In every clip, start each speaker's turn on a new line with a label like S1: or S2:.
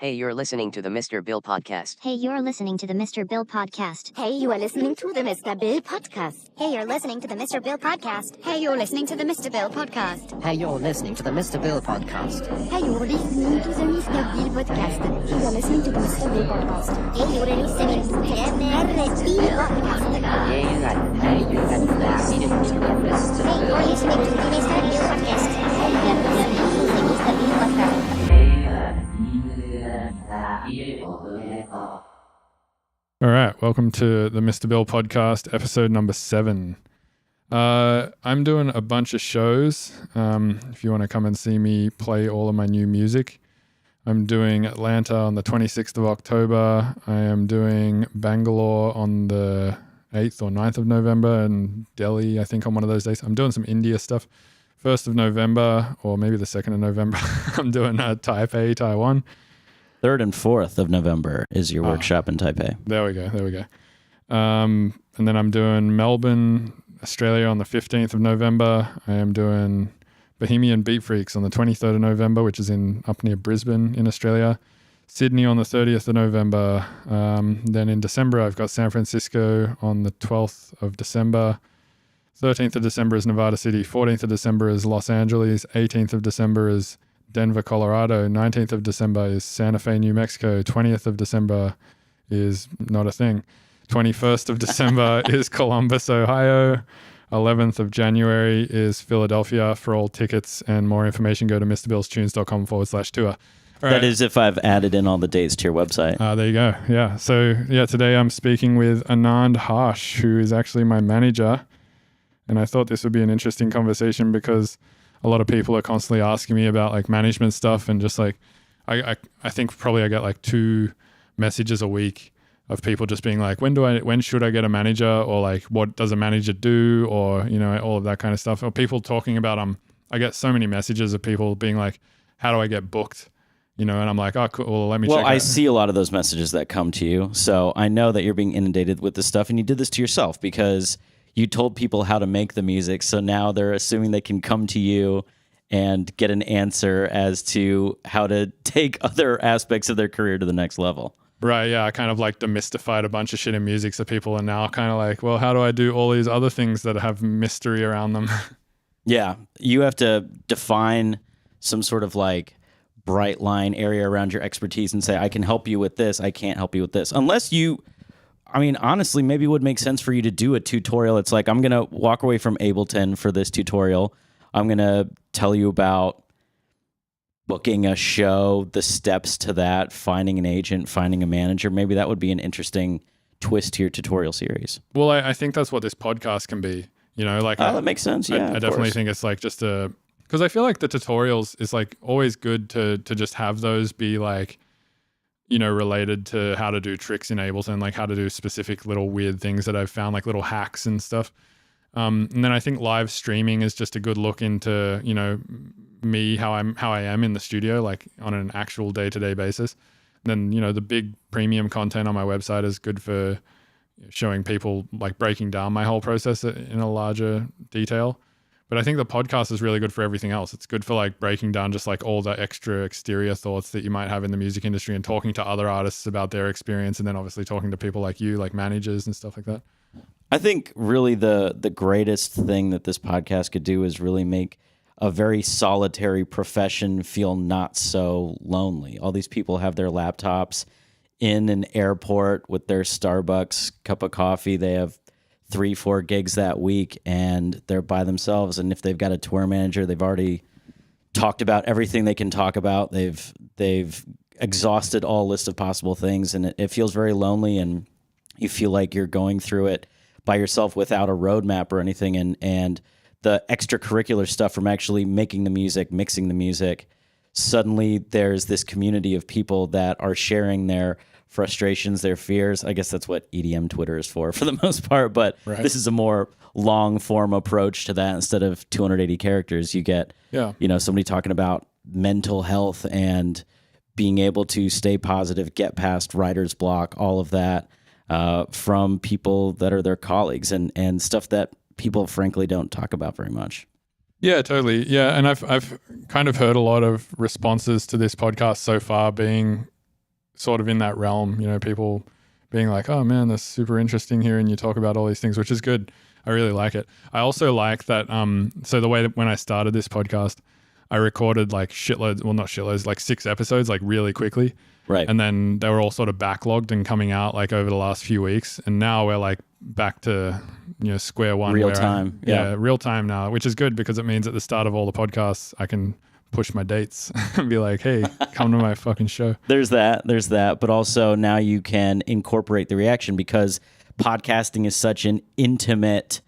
S1: Hey, you're listening to the Mr. Bill podcast.
S2: Hey, you're listening to the Mr. Bill podcast.
S3: Hey, you are listening to the Mr. Bill podcast.
S2: Hey, you're listening to the Mr. Bill podcast.
S3: Hey, you're listening to the Mr. Bill podcast.
S4: Hey, you're listening to the Mr. Bill podcast.
S3: Hey, you're listening to the Mr. Bill podcast. Hey, you're listening to the Mr. Bill podcast.
S2: Hey, you're listening to the Mr. Bill podcast.
S4: Hey, you're listening to the Mr. Bill podcast.
S2: Hey, you're listening to the Mr. Bill podcast.
S5: All right, welcome to the Mr. Bill podcast, episode number 7. I'm doing a bunch of shows. If you want to come and see me play all of my new music, I'm doing Atlanta on the 26th of October. I am doing Bangalore on the 8th or 9th of November, and Delhi, I think, on one of those days. I'm doing some India stuff. 1st of November, or maybe the 2nd of November, I'm doing Taipei, Taiwan.
S6: 3rd and 4th of November is your workshop in Taipei.
S5: There we go. And then I'm doing Melbourne, Australia on the 15th of November. I am doing Bohemian Beat Freaks on the 23rd of November, which is up near Brisbane in Australia. Sydney on the 30th of November. Then in December, I've got San Francisco on the 12th of December. 13th of December is Nevada City. 14th of December is Los Angeles. 18th of December is Denver, Colorado. 19th of December is Santa Fe, New Mexico. 20th of December is not a thing. 21st of December is Columbus, Ohio. 11th of January is Philadelphia. For all tickets and more information, go to mrbillstunes.com/tour.
S6: That is if I've added in all the dates to your website.
S5: There you go. Yeah. So, today I'm speaking with Anand Harsh, who is actually my manager. And I thought this would be an interesting conversation because a lot of people are constantly asking me about like management stuff, and just like I think probably I get like 2 messages a week of people just being like, when should I get a manager, or like what does a manager do, or all of that kind of stuff, or people talking about I get so many messages of people being like, how do I get booked, and I'm like, oh cool, well let me check
S6: I see a lot of those messages that come to you, so I know that you're being inundated with this stuff, and you did this to yourself because you told people how to make the music, so now they're assuming they can come to you and get an answer as to how to take other aspects of their career to the next level.
S5: Right, yeah, I kind of like demystified a bunch of shit in music, so people are now kind of like, well, how do I do all these other things that have mystery around them?
S6: Yeah, you have to define some sort of like bright line area around your expertise and say, I can help you with this, I can't help you with this. Unless honestly, maybe it would make sense for you to do a tutorial. It's like, I'm going to walk away from Ableton for this tutorial. I'm going to tell you about booking a show, the steps to that, finding an agent, finding a manager. Maybe that would be an interesting twist to your tutorial series.
S5: Well, I think that's what this podcast can be,
S6: that makes sense. Yeah,
S5: I definitely think it's like just because I feel like the tutorials is like always good to just have those be like, related to how to do tricks in Ableton, like how to do specific little weird things that I've found, like little hacks and stuff. And then I think live streaming is just a good look into, me, how I am in the studio, like on an actual day-to-day basis. And then, the big premium content on my website is good for showing people, like breaking down my whole process in a larger detail. But I think the podcast is really good for everything else. It's good for like breaking down just like all the extra exterior thoughts that you might have in the music industry and talking to other artists about their experience, and then obviously talking to people like you, like managers and stuff like that.
S6: I think really the greatest thing that this podcast could do is really make a very solitary profession feel not so lonely. All these people have their laptops in an airport with their Starbucks cup of coffee. They have 3-4 gigs that week, and they're by themselves. And if they've got a tour manager, they've already talked about everything they can talk about. They've exhausted all list of possible things, and it feels very lonely, and you feel like you're going through it by yourself without a roadmap or anything. And the extracurricular stuff from actually making the music, mixing the music, suddenly there's this community of people that are sharing their frustrations, their fears. I guess that's what EDM Twitter is for the most part, but
S5: right.
S6: This is a more long form approach to that. Instead of 280 characters, you get, somebody talking about mental health and being able to stay positive, get past writer's block, all of that from people that are their colleagues and stuff that people frankly don't talk about very much.
S5: Yeah, totally. Yeah, and I've kind of heard a lot of responses to this podcast so far being sort of in that realm, you know, people being like, oh man, that's super interesting here. And you talk about all these things, which is good. I really like it. I also like that. So the way that when I started this podcast, I recorded like shitloads, well, not shitloads, like 6 episodes, like really quickly.
S6: Right.
S5: And then they were all sort of backlogged and coming out like over the last few weeks. And now we're like back to, you know, square one.
S6: Real time.
S5: Yeah, real time now, which is good because it means at the start of all the podcasts, I can push my dates and be like, hey, come to my fucking show.
S6: There's that. But also now you can incorporate the reaction because podcasting is such an intimate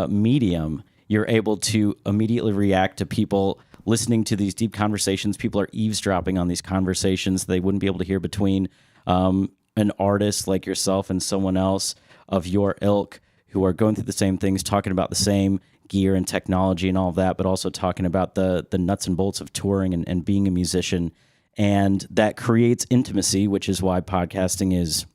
S6: medium. You're able to immediately react to people listening to these deep conversations. People are eavesdropping on these conversations they wouldn't be able to hear between an artist like yourself and someone else of your ilk who are going through the same things, talking about the same gear and technology and all of that, but also talking about the nuts and bolts of touring and being a musician. And that creates intimacy, which is why podcasting is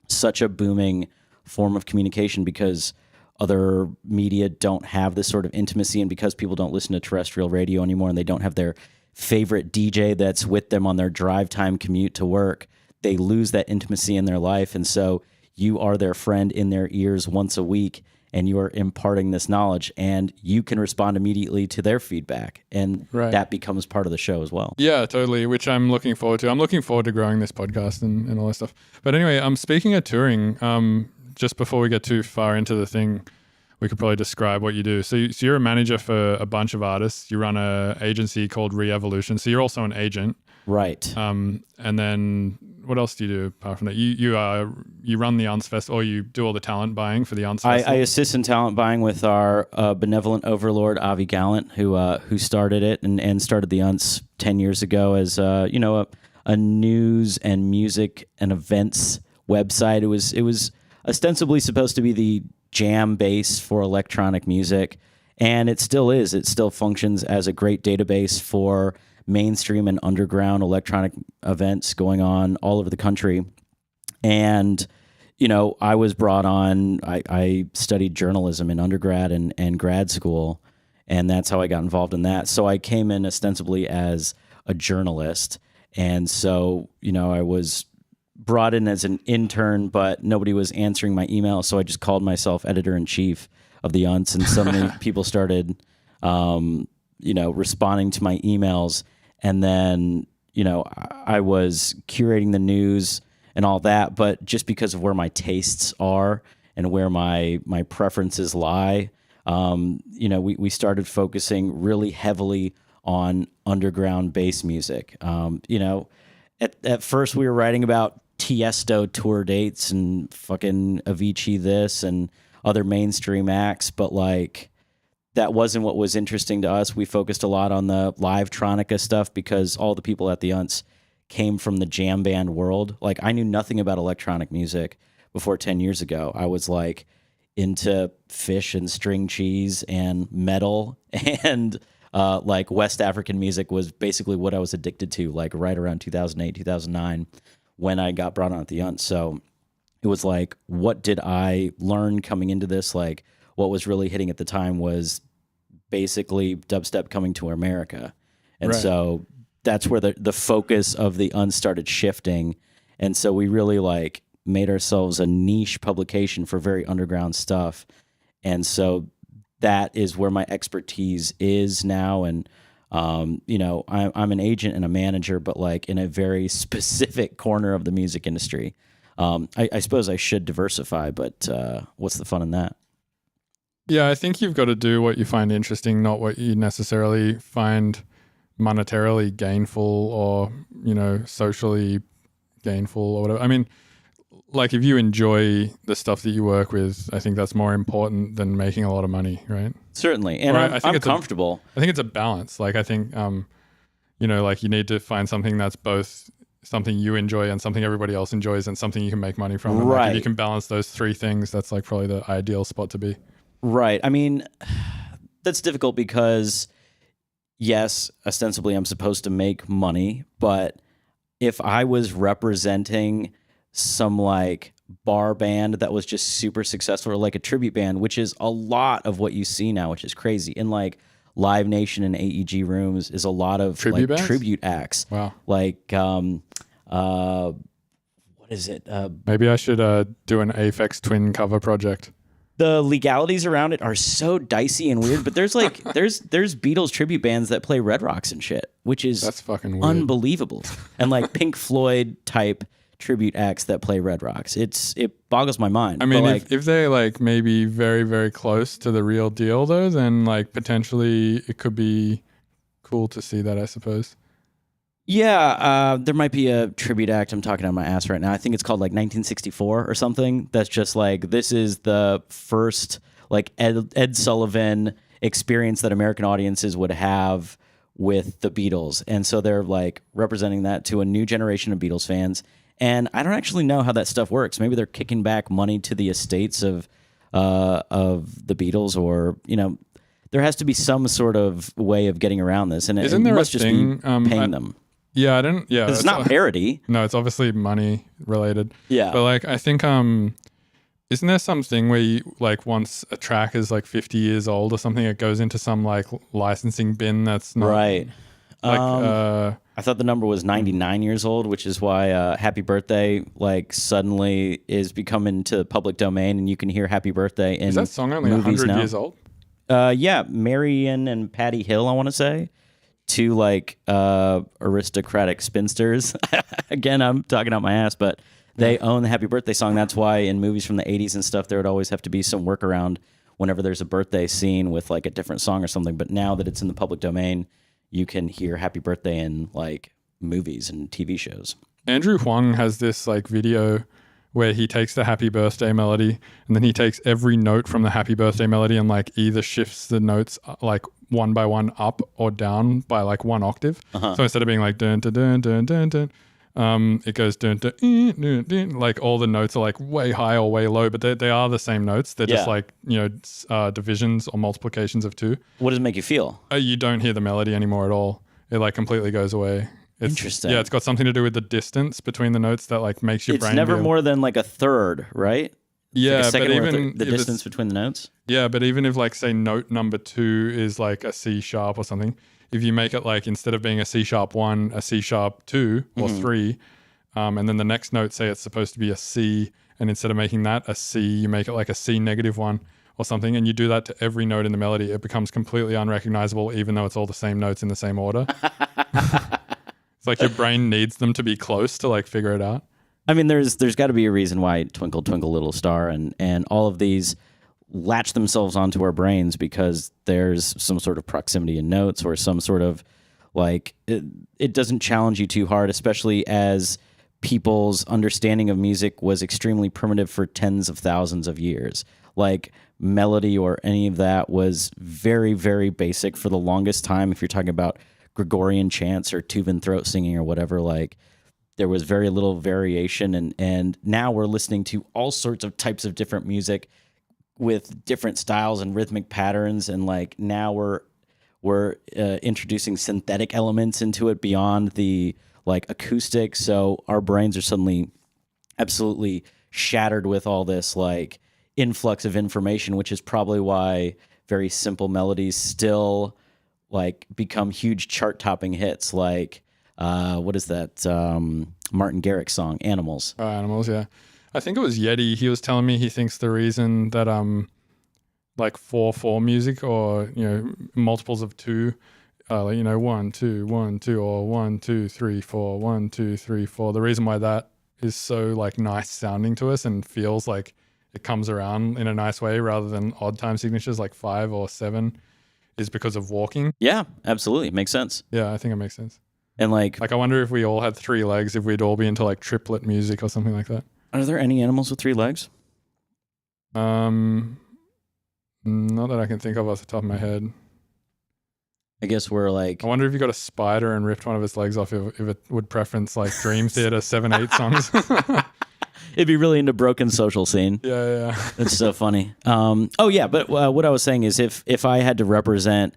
S6: such a booming form of communication, because other media don't have this sort of intimacy, and because people don't listen to terrestrial radio anymore and they don't have their favorite DJ that's with them on their drive time commute to work, they lose that intimacy in their life. And so you are their friend in their ears once a week, and you are imparting this knowledge, and you can respond immediately to their feedback, and that becomes part of the show as well.
S5: Yeah, totally, which I'm looking forward to. I'm looking forward to growing this podcast and all that stuff. But anyway, speaking of touring, just before we get too far into the thing, we could probably describe what you do. So you're a manager for a bunch of artists. You run an agency called Re-Evolution. So you're also an agent.
S6: Right.
S5: And then what else do you do apart from that? You run the Untz Fest, or you do all the talent buying for the Untz Fest?
S6: I assist in talent buying with our benevolent overlord, Avi Gallant, who started it and started the Untz 10 years ago as a news and music and events website. It was ostensibly supposed to be the jam base for electronic music, and it still is. It still functions as a great database for mainstream and underground electronic events going on all over the country. And, you know, I was brought on, I studied journalism in undergrad and grad school, and that's how I got involved in that. So I came in ostensibly as a journalist, and so, you know, I was brought in as an intern, but nobody was answering my email, so I just called myself editor-in-chief of the Untz, and suddenly people started, responding to my emails, and then, you know, I was curating the news and all that, but just because of where my tastes are and where my preferences lie, we started focusing really heavily on underground bass music. At first we were writing about Tiesto tour dates and fucking Avicii this and other mainstream acts, but like that wasn't what was interesting to us. We focused a lot on the live tronica stuff because all the people at the Untz came from the jam band world. Like I knew nothing about electronic music before 10 years ago. I was like into Fish and String Cheese and metal, and like West African music was basically what I was addicted to, like right around 2008, 2009 when I got brought on at the Untz. So it was like, what did I learn coming into this? Like what was really hitting at the time was basically dubstep coming to America. And so that's where the focus of the Untz started shifting. And so we really like made ourselves a niche publication for very underground stuff. And so that is where my expertise is now. And, I'm an agent and a manager, but like in a very specific corner of the music industry. I suppose I should diversify, but what's the fun in that?
S5: Yeah, I think you've got to do what you find interesting, not what you necessarily find monetarily gainful or, socially gainful or whatever. I mean, like if you enjoy the stuff that you work with, I think that's more important than making a lot of money, right?
S6: Certainly. And
S5: right?
S6: I'm comfortable.
S5: I think it's a balance. Like I think, like you need to find something that's both something you enjoy and something everybody else enjoys and something you can make money from. And
S6: right.
S5: Like if you can balance those three things, that's like probably the ideal spot to be.
S6: Right. I mean, that's difficult because, yes, ostensibly I'm supposed to make money, but if I was representing some like bar band that was just super successful, or like a tribute band, which is a lot of what you see now, which is crazy. In like Live Nation and AEG rooms is a lot of tribute acts.
S5: Wow.
S6: Like what is it?
S5: Maybe I should do an Aphex Twin cover project.
S6: The legalities around it are so dicey and weird, but there's like there's Beatles tribute bands that play Red Rocks and shit, which is
S5: That's fucking weird.
S6: unbelievable. And like Pink Floyd type tribute acts that play Red Rocks. It boggles my mind.
S5: I mean,
S6: But, like,
S5: if they like maybe very, very close to the real deal though, then like potentially it could be cool to see that, I suppose.
S6: yeah, there might be a tribute act. I'm talking out my ass right now. I think it's called like 1964 or something. That's just like, this is the first like Ed Sullivan experience that American audiences would have with the Beatles. And so they're like representing that to a new generation of Beatles fans. And I don't actually know how that stuff works. Maybe they're kicking back money to the estates of the Beatles, or, you know, there has to be some sort of way of getting around this. And
S5: Isn't
S6: it
S5: there a
S6: must just
S5: thing,
S6: be paying them.
S5: Yeah, I didn't. Yeah,
S6: It's not parody.
S5: No, it's obviously money related.
S6: Yeah.
S5: But like, I think isn't there something where you like once a track is like 50 years old or something, it goes into some like licensing bin that's not
S6: Right.
S5: like
S6: I thought the number was 99 years old, which is why Happy Birthday like suddenly is becoming to public domain, and you can hear Happy Birthday in
S5: is that song only
S6: movies
S5: 100
S6: now.
S5: years old?
S6: Yeah, Marion and Patty Hill, I want to say. Two like aristocratic spinsters. Again, I'm talking out my ass, but they own the Happy Birthday song. That's why in movies from the 80s and stuff, there would always have to be some workaround whenever there's a birthday scene with like a different song or something. But now that it's in the public domain, you can hear Happy Birthday in like movies and TV shows.
S5: Andrew Huang has this like video where he takes the Happy Birthday melody and then he takes every note from the Happy Birthday melody and like either shifts the notes like one by one up or down by like one octave. So instead of being like dun dun dun dun dun dun, it goes dun dun dun dun. Like all the notes are like way high or way low, but they are the same notes. They're just
S6: Yeah.
S5: like, you know, divisions or multiplications of two.
S6: What does it make you feel?
S5: You don't hear the melody anymore at all. It like completely goes away.
S6: Interesting.
S5: Yeah, it's got something to do with the distance between the notes that like makes your
S6: It's
S5: brain
S6: never
S5: feel-
S6: more than like a third, right?
S5: Yeah,
S6: Like a second
S5: but
S6: or a
S5: even
S6: third, the
S5: if it's-
S6: distance between the notes.
S5: Yeah, but even if like say note number 2 is like a C sharp or something, if you make it like instead of being a C sharp 1, a C sharp 2 or 3, and then the next note say it's supposed to be a C, and instead of making that a C, you make it like a C negative 1 or something, and you do that to every note in the melody, it becomes completely unrecognizable even though it's all the same notes in the same order. It's like your brain needs them to be close to like figure it out.
S6: I mean, there's got to be a reason why Twinkle Twinkle Little Star and all of these latch themselves onto our brains, because there's some sort of proximity in notes or some sort of like it doesn't challenge you too hard, especially as people's understanding of music was extremely primitive for tens of thousands of years. Like melody or any of that was very, very basic for the longest time. If you're talking about Gregorian chants or Tuvan throat singing or whatever, like there was very little variation, and now we're listening to all sorts of types of different music with different styles and rhythmic patterns, and like now we're introducing synthetic elements into it beyond the like acoustic. So our brains are suddenly absolutely shattered with all this like influx of information, which is probably why very simple melodies still like become huge chart topping hits. Like what is that Martin Garrix song, Animals?
S5: Animals, yeah. I think it was Yeti. He was telling me he thinks the reason that like 4/4 music, or you know multiples of 2, like, you know 1 2 1 2 or 1 2 3 4 1 2 3 4. The reason why that is so like nice sounding to us and feels like it comes around in a nice way rather than odd time signatures like 5 or 7 is because of walking.
S6: Yeah, absolutely. It makes sense.
S5: Yeah, I think it makes sense.
S6: And like
S5: I wonder if we all had 3 legs, if we'd all be into like triplet music or something like that.
S6: are there any animals with 3 legs?
S5: Not that I can think of off the top of my head.
S6: I guess we're like
S5: I wonder if you got a spider and ripped one of its legs off, if it would preference like Dream Theater 7/8 songs.
S6: it'd be really into Broken Social Scene.
S5: Yeah.
S6: That's so funny. Oh yeah, but what I was saying is if I had to represent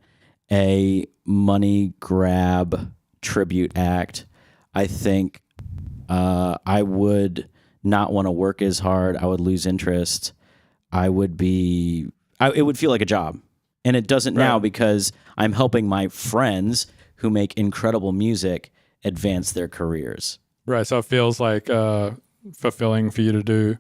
S6: a money grab tribute act, I think I would not want to work as hard. I would lose interest. It would feel like a job. And it doesn't now, because I'm helping my friends who make incredible music advance their careers.
S5: Right. So it feels like fulfilling for you to do?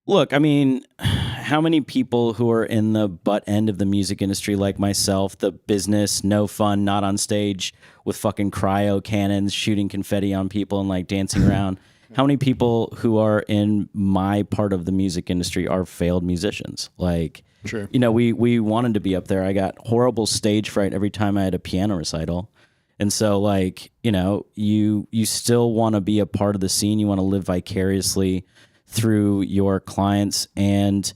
S6: Look, I mean, how many people who are in the butt end of the music industry like myself, the business, no fun, not on stage with fucking cryo cannons, shooting confetti on people and like dancing around. How many people who are in my part of the music industry are failed musicians? Like,
S5: Sure.
S6: you know, we wanted to be up there. I got horrible stage fright every time I had a piano recital. And so, like, you know, you still want to be a part of the scene. You want to live vicariously through your clients. And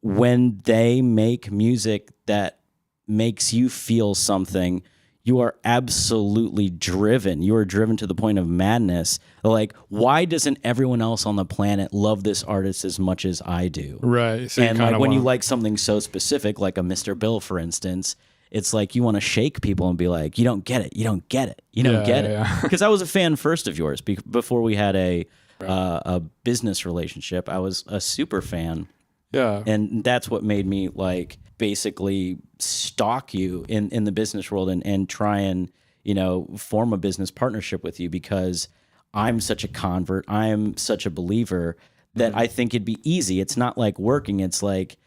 S6: when they make music that makes you feel something, you are absolutely driven. You are driven to the point of madness. Like, why doesn't everyone else on the planet love this artist as much as I do?
S5: Right. So
S6: And like when you like something so specific, like a Mr. Bill, for instance, it's like you want to shake people and be like, you don't get it. You don't get it. You don't get it. Because I was a fan first of yours before we had a business relationship. I was a super fan.
S5: Yeah.
S6: And that's what made me like basically stalk you in the business world and try and, you know, form a business partnership with you, because I'm such a convert. I'm such a believer that I think it'd be easy. It's not like working. It's like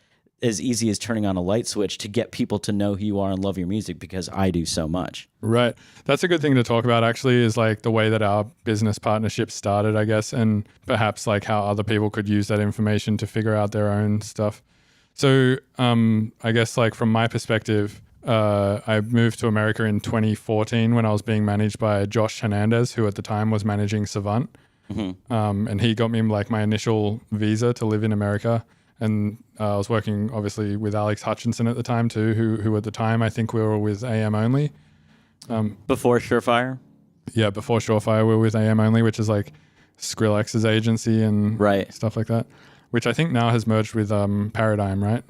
S6: as easy as turning on a light switch to get people to know who you are and love your music, because I do so much.
S5: Right. That's a good thing to talk about, actually, is like the way that our business partnership started, I guess, and perhaps like how other people could use that information to figure out their own stuff. So I guess like from my perspective, I moved to America in 2014 when I was being managed by Josh Hernandez, who at the time was managing Savant. Mm-hmm. And he got me like my initial visa to live in America. And I was working obviously with Alex Hutchinson at the time too, who at the time I think we were with AM Only.
S6: Before Surefire?
S5: Yeah, before Surefire we were with AM Only, which is like Skrillex's agency and stuff like that, which I think now has merged with Paradigm, right?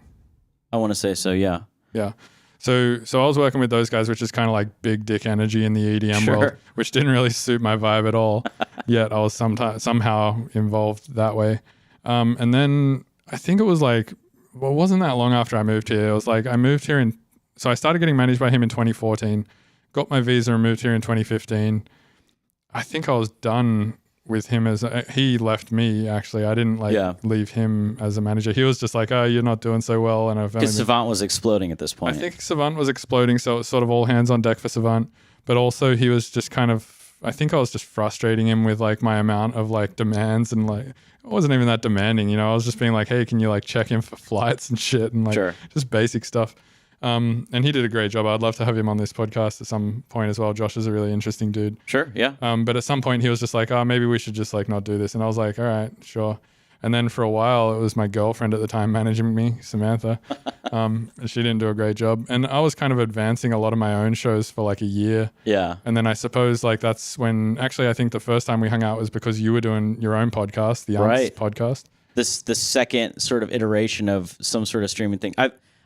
S6: I want to say so, yeah. Yeah.
S5: So I was working with those guys, which is kind of like big dick energy in the EDM world, which didn't really suit my vibe at all. Yet I was somehow involved that way. And then I think it was like, well, it wasn't that long after I moved here. It was like I moved here so I started getting managed by him in 2014, got my visa and moved here in 2015. I think I was done with him he left me, actually. I didn't leave him as a manager. He was just like, oh, you're not doing so well. And
S6: because Savant was exploding at this point.
S5: I think Savant was exploding, so it was sort of all hands on deck for Savant. But also he was just kind of, I think I was just frustrating him with like my amount of like demands, and like I wasn't even that demanding, you know. I was just being like, hey, can you like check in for flights and shit and like just basic stuff. And he did a great job. I'd love to have him on this podcast at some point as well. Josh is a really interesting dude.
S6: Sure, yeah.
S5: But at some point he was just like, oh, maybe we should just like not do this. And I was like, all right, sure. And then for a while, it was my girlfriend at the time managing me, Samantha. She didn't do a great job. And I was kind of advancing a lot of my own shows for like a year.
S6: Yeah.
S5: And then I suppose like that's when, actually I think the first time we hung out was because you were doing your own podcast, the Untz podcast.
S6: The second sort of iteration of some sort of streaming thing.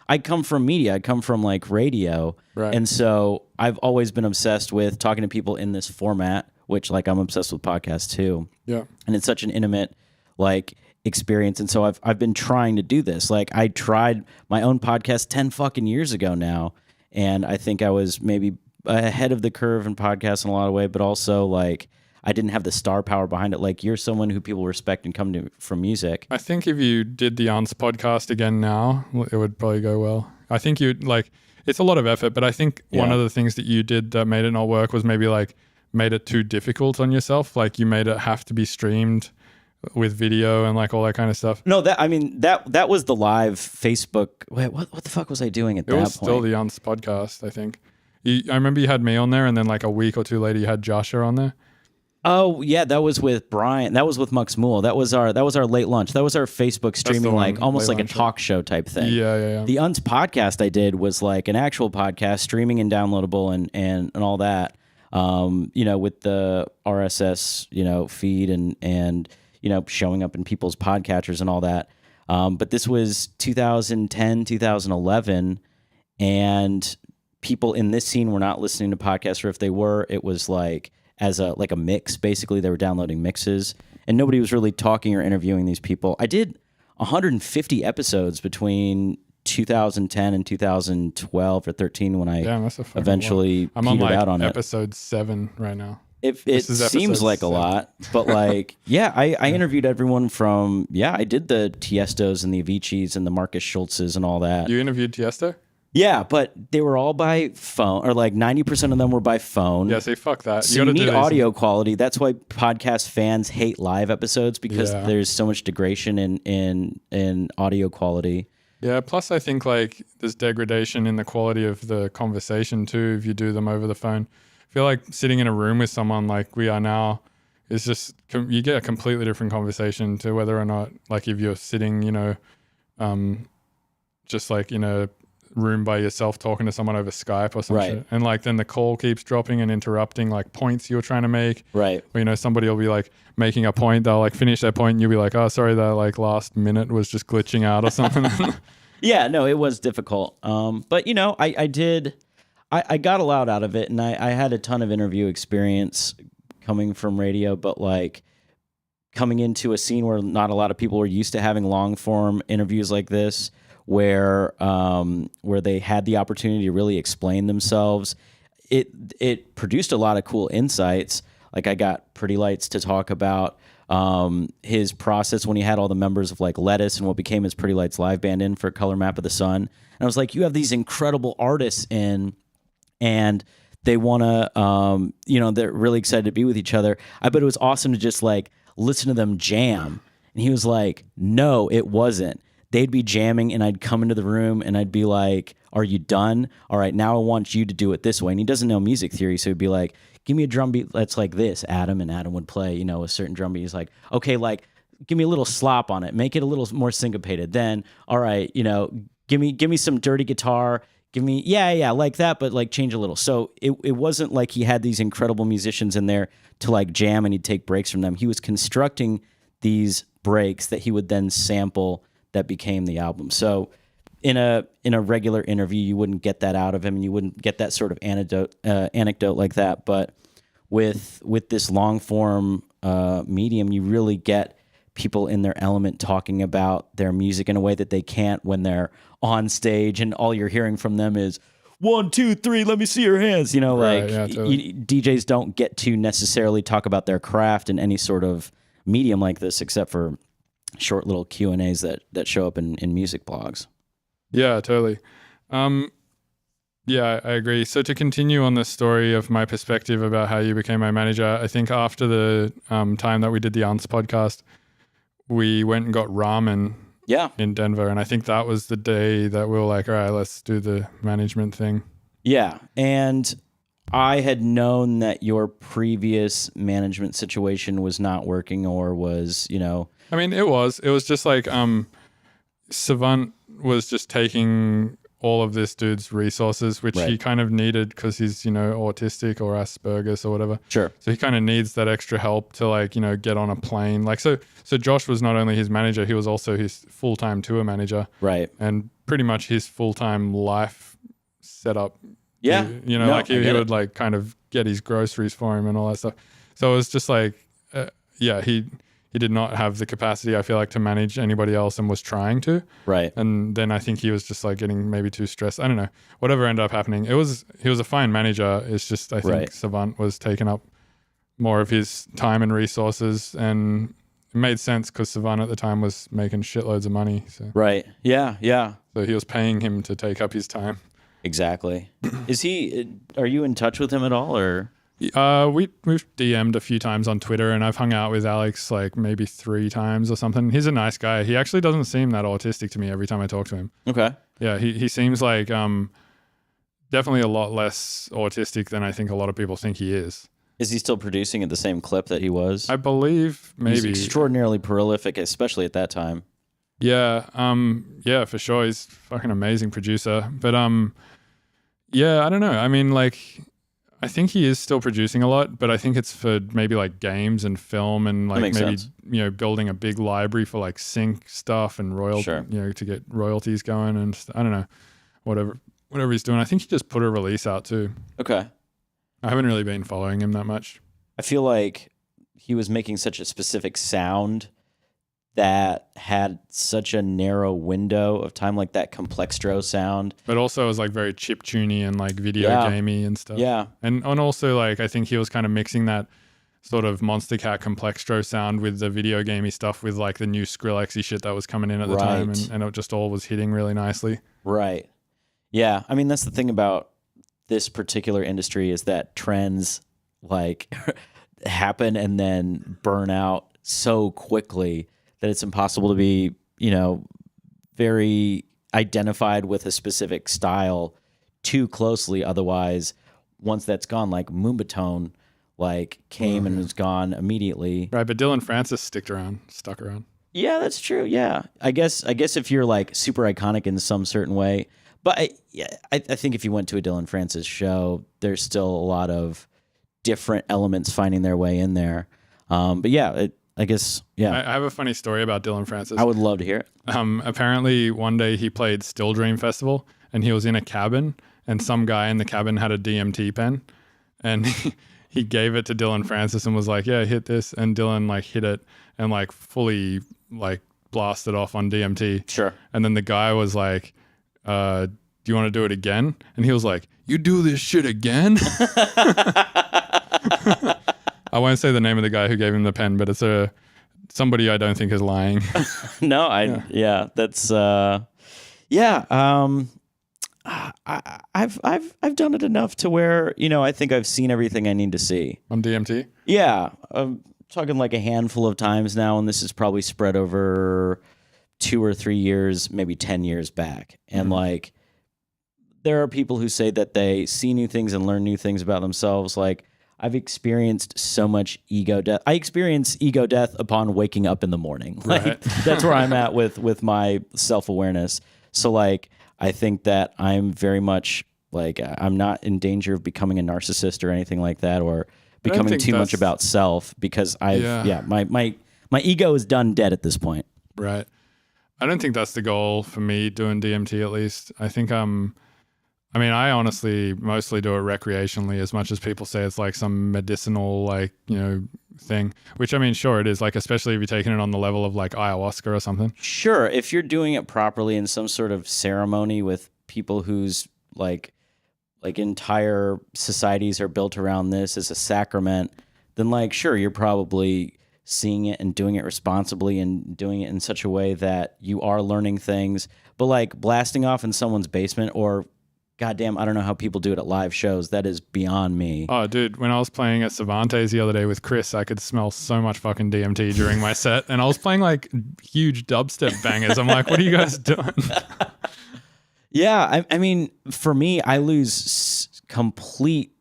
S6: I come from media. I come from like radio.
S5: Right.
S6: And so I've always been obsessed with talking to people in this format, which like I'm obsessed with podcasts too.
S5: Yeah.
S6: And it's such an intimate like experience. And so I've been trying to do this. Like I tried my own podcast 10 fucking years ago now. And I think I was maybe ahead of the curve in podcasts in a lot of ways, but also like I didn't have the star power behind it. Like you're someone who people respect and come to from music.
S5: I think if you did the Untz podcast again now, it would probably go well. I think you'd like, it's a lot of effort, but I think one of the things that you did that made it not work was maybe like made it too difficult on yourself. Like you made it have to be streamed with video and like all that kind of stuff.
S6: No, that was the live Facebook. Wait, what the fuck was I doing at that point?
S5: It was still the Untz podcast, I think. I remember you had me on there, and then like a week or two later you had Joshua on there.
S6: Oh yeah, that was with Brian. That was with Mux Mool. That was our late lunch. That was our Facebook streaming, like almost like a talk show type thing.
S5: Yeah.
S6: The Untz podcast I did was like an actual podcast, streaming and downloadable and all that. You know, with the RSS, you know, feed and you know, showing up in people's podcatchers and all that. But this was 2010, 2011, and people in this scene were not listening to podcasts, or if they were, it was like as a mix. Basically, they were downloading mixes, and nobody was really talking or interviewing these people. I did 150 episodes between 2010 and 2012 or 13 when I eventually
S5: I'm on like
S6: out on
S5: episode 7 right now.
S6: It
S5: This is
S6: seems
S5: episode
S6: like a
S5: 7.
S6: lot, but like, yeah, I interviewed everyone from, I did the Tiestos and the Aviciis and the Marcus Schultzes and all that.
S5: You interviewed Tiesto?
S6: Yeah, but they were all by phone, or like 90% of them were by phone.
S5: Yeah, say fuck that.
S6: So you
S5: gotta
S6: need
S5: do these-
S6: audio quality. That's why podcast fans hate live episodes, because
S5: Yeah.
S6: there's so much degradation in audio quality.
S5: Yeah, plus I think like there's degradation in the quality of the conversation too if you do them over the phone. I feel like sitting in a room with someone like we are now is just, you get a completely different conversation to whether or not, like if you're sitting, just like in a room by yourself talking to someone over Skype or some
S6: Right.
S5: shit. And like then the call keeps dropping and interrupting like points you're trying to make.
S6: Right.
S5: Or, somebody will be like making a point, they'll like finish their point and you'll be like, oh, sorry, that like last minute was just glitching out or something.
S6: Yeah, no, it was difficult. But I got a lot out of it, and I had a ton of interview experience coming from radio, but like coming into a scene where not a lot of people were used to having long form interviews like this, where they had the opportunity to really explain themselves. It produced a lot of cool insights. Like I got Pretty Lights to talk about his process when he had all the members of like Lettuce and what became his Pretty Lights live band in for Color Map of the Sun. And I was like, you have these incredible artists in, and they want to, they're really excited to be with each other. I bet it was awesome to just like listen to them jam. And he was like, no, it wasn't. They'd be jamming and I'd come into the room and I'd be like, are you done? All right, now I want you to do it this way. And he doesn't know music theory, so he'd be like, give me a drum beat that's like this, Adam. And Adam would play, a certain drum beat. He's like, okay, like give me a little slop on it, make it a little more syncopated. Then, all right, give me some dirty guitar. Give me, yeah, like that, but like change a little. So it wasn't like he had these incredible musicians in there to like jam and he'd take breaks from them. He was constructing these breaks that he would then sample that became the album. So in a regular interview, you wouldn't get that out of him, and you wouldn't get that sort of anecdote like that. But with this long form medium, you really get people in their element talking about their music in a way that they can't when they're on stage and all you're hearing from them is 1, 2, 3, let me see your hands.
S5: Right, yeah, totally.
S6: DJs don't get to necessarily talk about their craft in any sort of medium like this, except for short little Q&As that show up in music blogs.
S5: Yeah, totally. Yeah, I agree. So to continue on the story of my perspective about how you became my manager, I think after the time that we did the Untz podcast, we went and got ramen in Denver. And I think that was the day that we were like, all right, let's do the management thing. Yeah.
S6: And I had known that your previous management situation was not working, or was,
S5: I mean, it was just like Savant was just taking all of this dude's resources, which he kind of needed because he's, autistic or Asperger's or whatever.
S6: Sure.
S5: So he kind of needs that extra help to like, get on a plane. Like, so Josh was not only his manager, he was also his full-time tour manager.
S6: Right.
S5: And pretty much his full-time life setup.
S6: Yeah.
S5: He would like kind of get his groceries for him and all that stuff. So it was just like, he did not have the capacity, I feel like, to manage anybody else, and was trying to.
S6: Right.
S5: And then I think he was just like getting maybe too stressed. I don't know. Whatever ended up happening. He was a fine manager. It's just I think Savant was taking up more of his time and resources, and it made sense because Savant at the time was making shitloads of money. So.
S6: Right. Yeah. Yeah.
S5: So he was paying him to take up his time.
S6: Exactly. Are you in touch with him at all, or?
S5: We've DM'd a few times on Twitter, and I've hung out with Alex like maybe 3 times or something. He's a nice guy. He actually doesn't seem that autistic to me every time I talk to him.
S6: Okay.
S5: Yeah, he seems like definitely a lot less autistic than I think a lot of people think he is.
S6: Is he still producing at the same clip that he was?
S5: I believe maybe.
S6: He's extraordinarily prolific, especially at that time.
S5: Yeah, yeah, for sure. He's a fucking amazing producer. But yeah, I don't know. I mean, like, I think he is still producing a lot, but I think it's for maybe like games and film and like maybe
S6: sense.
S5: Building a big library for like sync stuff and to get royalties going, and I don't know, whatever he's doing. I think he just put a release out too.
S6: Okay.
S5: I haven't really been following him that much.
S6: I feel like he was making such a specific sound that had such a narrow window of time, like that Complextro sound.
S5: But also it was like very chiptuney and like video gamey and stuff.
S6: Yeah.
S5: And also like I think he was kind of mixing that sort of Monster Cat Complextro sound with the video gamey stuff with like the new Skrillexy shit that was coming in at the time, and it just all was hitting really nicely.
S6: Right. Yeah. I mean, that's the thing about this particular industry is that trends like happen and then burn out so quickly that it's impossible to be, very identified with a specific style too closely. Otherwise, once that's gone, like Moombatone, like came and was gone immediately.
S5: Right, but Dylan Francis stuck around.
S6: Yeah, that's true. Yeah, I guess if you're like super iconic in some certain way, but I think if you went to a Dylan Francis show, there's still a lot of different elements finding their way in there. But yeah, I guess, yeah.
S5: I have a funny story about Dylan Francis.
S6: I would love to hear it.
S5: Apparently, one day he played Still Dream Festival, and he was in a cabin, and some guy in the cabin had a DMT pen, and he gave it to Dylan Francis and was like, "Yeah, hit this," and Dylan like hit it and like fully like blasted off on DMT.
S6: Sure.
S5: And then the guy was like, "Do you want to do it again?" And he was like, "You do this shit again?" I won't say the name of the guy who gave him the pen, but it's somebody I don't think is lying.
S6: No, that's I've done it enough to where, I think I've seen everything I need to see.
S5: On DMT?
S6: Yeah. I'm talking like a handful of times now, and this is probably spread over 2 or 3 years, maybe 10 years back. And like, there are people who say that they see new things and learn new things about themselves. Like, I've experienced so much ego death. I experience ego death upon waking up in the morning. Like,
S5: right.
S6: That's where I'm at with my self-awareness. So like, I think that I'm very much like, I'm not in danger of becoming a narcissist or anything like that, or becoming too much about self, because my ego is done dead at this point.
S5: Right. I don't think that's the goal for me doing DMT, at least. I think I honestly mostly do it recreationally, as much as people say it's like some medicinal, like, thing, which I mean, sure it is, like, especially if you're taking it on the level of like ayahuasca or something.
S6: Sure. If you're doing it properly in some sort of ceremony with people whose like entire societies are built around this as a sacrament, then like, sure, you're probably seeing it and doing it responsibly and doing it in such a way that you are learning things. But like blasting off in someone's basement, or goddamn, I don't know how people do it at live shows. That is beyond me.
S5: Oh, dude, when I was playing at Cervantes the other day with Chris, I could smell so much fucking DMT during my set, and I was playing like huge dubstep bangers. I'm like, what are you guys doing?
S6: Yeah, I mean, for me, I lose complete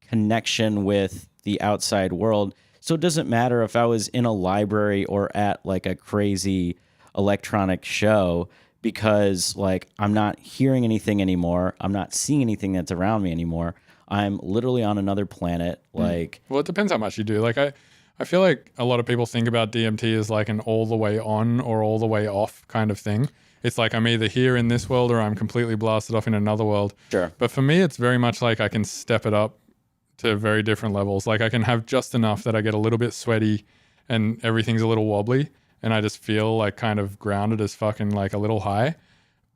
S6: connection with the outside world. So it doesn't matter if I was in a library or at like a crazy electronic show, because like I'm not hearing anything anymore. I'm not seeing anything that's around me anymore. I'm literally on another planet. Like,
S5: well, it depends how much you do. Like I feel like a lot of people think about DMT as like an all the way on or all the way off kind of thing. It's like I'm either here in this world or I'm completely blasted off in another world.
S6: Sure.
S5: But for me, it's very much like I can step it up to very different levels. Like I can have just enough that I get a little bit sweaty and everything's a little wobbly, and I just feel like kind of grounded as fucking like a little high.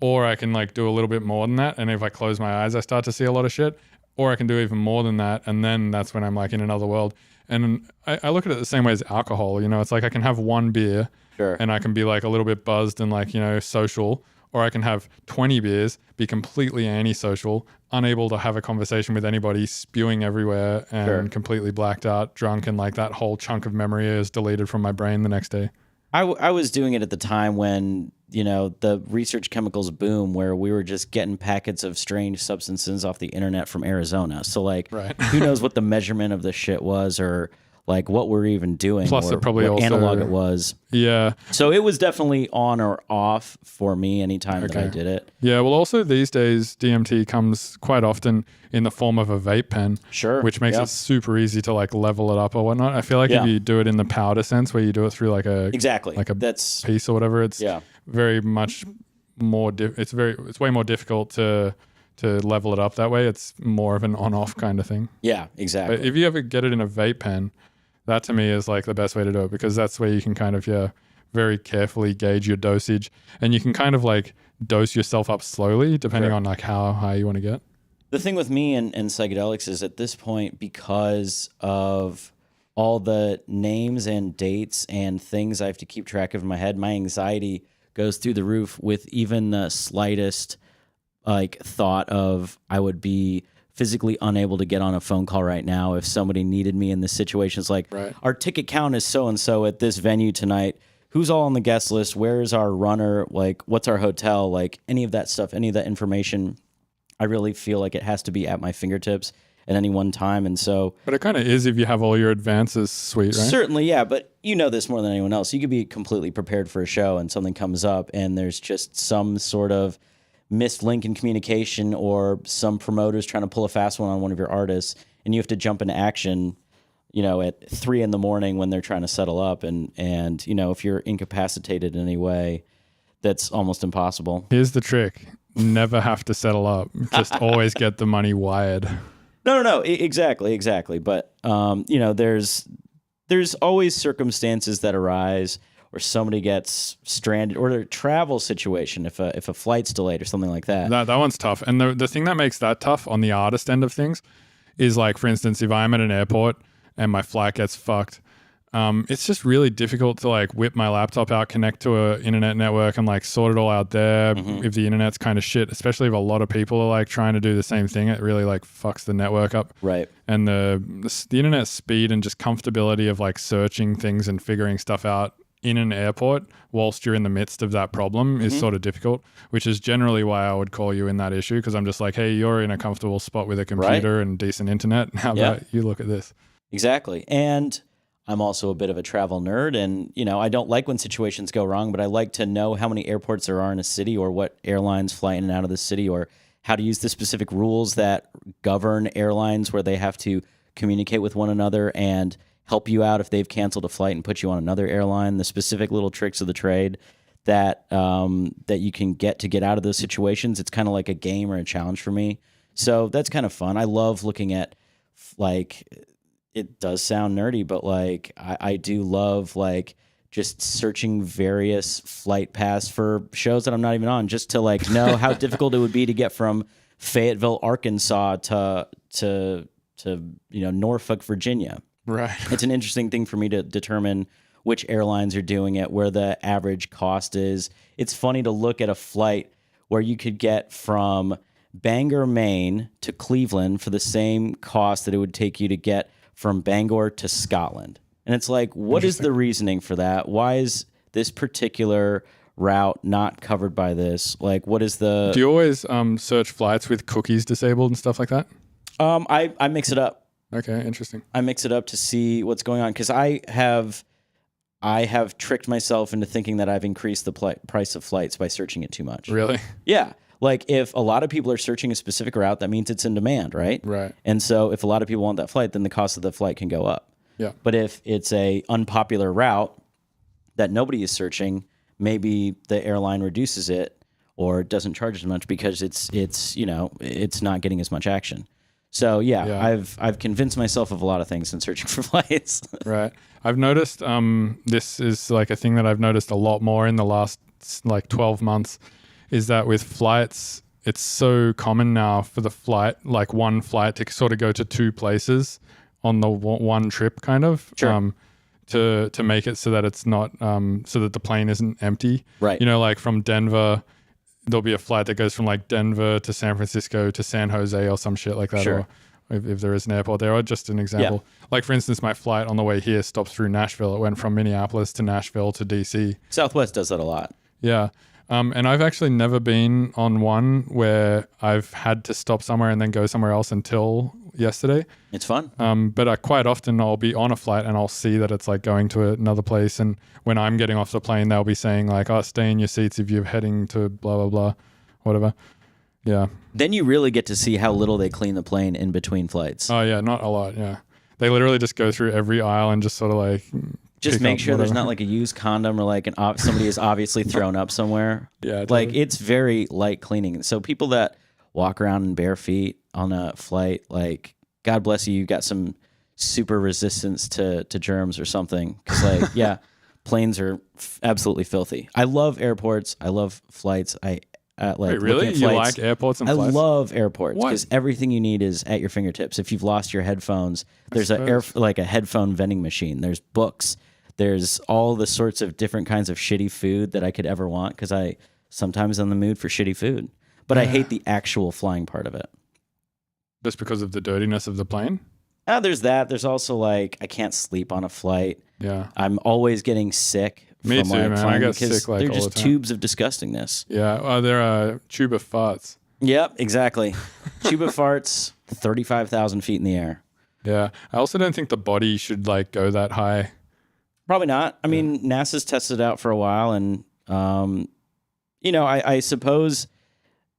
S5: Or I can like do a little bit more than that, and if I close my eyes, I start to see a lot of shit. Or I can do even more than that, and then that's when I'm like in another world. And I look at it the same way as alcohol. It's like I can have one beer,
S6: sure,
S5: and I can be like a little bit buzzed and like, social. Or I can have 20 beers, be completely antisocial, unable to have a conversation with anybody, spewing everywhere, and
S6: sure,
S5: completely blacked out, drunk, and like that whole chunk of memory is deleted from my brain the next day.
S6: I was doing it at the time when, the research chemicals boom, where we were just getting packets of strange substances off the internet from Arizona. So like,
S5: right.
S6: Who knows what the measurement of the shit was, or like what we're even doing,
S5: Plus,
S6: or
S5: it probably
S6: what
S5: also
S6: analog it was.
S5: Yeah.
S6: So it was definitely on or off for me anytime that I did it.
S5: Yeah. Well, also these days, DMT comes quite often in the form of a vape pen.
S6: Sure.
S5: Which makes it super easy to like level it up or whatnot. I feel like if you do it in the powder sense, where you do it through like a
S6: that's
S5: piece or whatever, it's very much more. It's way more difficult to level it up that way. It's more of an on-off kind of thing.
S6: Yeah, exactly.
S5: But if you ever get it in a vape pen, that to me is like the best way to do it, because that's where you can kind of very carefully gauge your dosage, and you can kind of like dose yourself up slowly depending on like how high you want to get.
S6: The thing with me and psychedelics is at this point, because of all the names and dates and things I have to keep track of in my head, my anxiety goes through the roof with even the slightest like thought of I would be physically unable to get on a phone call right now if somebody needed me in this situation. It's like, our ticket count is so-and-so at this venue tonight. Who's all on the guest list? Where's our runner? Like, what's our hotel? Like, any of that stuff, any of that information, I really feel like it has to be at my fingertips at any one time. And so,
S5: but it kind of is if you have all your advances sweet, right?
S6: Certainly, yeah. But you know this more than anyone else. You could be completely prepared for a show and something comes up and there's just some sort of missed link in communication or some promoters trying to pull a fast one on one of your artists and you have to jump into action, you know, at 3 a.m. when they're trying to settle up. And you know, if you're incapacitated in any way, that's almost impossible.
S5: Here's the trick. Never have to settle up. Just always get the money wired.
S6: No. Exactly. But, you know, there's always circumstances that arise or somebody gets stranded or a travel situation if a flight's delayed or something like that.
S5: That one's tough. And the thing that makes that tough on the artist end of things is like, for instance, if I'm at an airport and my flight gets fucked, it's just really difficult to like whip my laptop out, connect to a internet network and like sort it all out there. If the internet's kind of shit, especially if a lot of people are like trying to do the same thing, it really like fucks the network up.
S6: Right.
S5: And the internet speed and just comfortability of like searching things and figuring stuff out in an airport whilst you're in the midst of that problem is sort of difficult, which is generally why I would call you in that issue. Cause I'm just like, hey, you're in a comfortable spot with a computer and decent internet. How about you look at this?
S6: Exactly. And I'm also a bit of a travel nerd and, you know, I don't like when situations go wrong, but I like to know how many airports there are in a city or what airlines fly in and out of the city or how to use the specific rules that govern airlines where they have to communicate with one another and help you out if they've canceled a flight and put you on another airline, the specific little tricks of the trade that that you can get out of those situations. It's kind of like a game or a challenge for me. So that's kind of fun. I love looking at like, it does sound nerdy, but like I do love like just searching various flight paths for shows that I'm not even on just to like know how difficult it would be to get from Fayetteville, Arkansas to you know, Norfolk, Virginia.
S5: Right.
S6: It's an interesting thing for me to determine which airlines are doing it, where the average cost is. It's funny to look at a flight where you could get from Bangor, Maine to Cleveland for the same cost that it would take you to get from Bangor to Scotland. And it's like, what is the reasoning for that? Why is this particular route not covered by this? Like, what is the...
S5: Do you always search flights with cookies disabled and stuff like that?
S6: I mix it up.
S5: Okay, interesting.
S6: I mix it up to see what's going on because I have tricked myself into thinking that I've increased the price of flights by searching it too much.
S5: Really?
S6: Yeah. Like if a lot of people are searching a specific route, that means it's in demand, right?
S5: Right.
S6: And so if a lot of people want that flight, then the cost of the flight can go up.
S5: Yeah.
S6: But if it's a unpopular route that nobody is searching, maybe the airline reduces it or doesn't charge as much because it's you know, it's not getting as much action. So yeah. I've convinced myself of a lot of things in searching for flights.
S5: Right. I've noticed this is like a thing that I've noticed a lot more in the last like 12 months is that with flights, it's so common now for the flight, like one flight to sort of go to two places on the one trip kind of.
S6: Sure.
S5: To make it so that it's not so that the plane isn't empty.
S6: Right.
S5: You know, like from Denver, there'll be a flight that goes from like Denver to San Francisco to San Jose or some shit like that.
S6: Sure.
S5: Or if there is an airport there, or just an example. Yeah. Like for instance, my flight on the way here stops through Nashville. It went from Minneapolis to Nashville to DC.
S6: Southwest does that a lot.
S5: Yeah. And I've actually never been on one where I've had to stop somewhere and then go somewhere else until yesterday.
S6: It's fun.
S5: But quite often I'll be on a flight and I'll see that it's like going to another place. And when I'm getting off the plane, they'll be saying like, oh, stay in your seats if you're heading to blah, blah, blah, whatever. Yeah.
S6: Then you really get to see how little they clean the plane in between flights.
S5: Oh, yeah. Not a lot. Yeah. They literally just go through every aisle and just sort of like...
S6: Just make sure there's not like a used condom or like somebody is obviously thrown up somewhere.
S5: Yeah. Totally.
S6: Like it's very light cleaning. So people that walk around in bare feet on a flight, like God bless you, you've got some super resistance to germs or something. Because like, yeah, Planes are absolutely filthy. I love airports. I love flights. I like
S5: Wait, really?
S6: looking at
S5: You
S6: flights.
S5: like airports and
S6: I
S5: flights?
S6: love airports
S5: What?
S6: because everything you need is at your fingertips. If you've lost your headphones, there's a headphone vending machine. There's books. There's all the sorts of different kinds of shitty food that I could ever want because I sometimes in the mood for shitty food. But I hate the actual flying part of it.
S5: Just because of the dirtiness of the plane?
S6: There's that. There's also like I can't sleep on a flight.
S5: Yeah.
S6: I'm always getting sick.
S5: Me
S6: from,
S5: too,
S6: like,
S5: man. I
S6: flying
S5: get
S6: because
S5: sick, like,
S6: they're
S5: all
S6: just
S5: the time.
S6: tubes of disgustingness.
S5: Yeah. They're a tube of farts.
S6: Yep, exactly. Tube of farts, 35,000 feet in the air.
S5: Yeah. I also don't think the body should like go that high.
S6: Probably not. I mean, NASA's tested it out for a while, and I suppose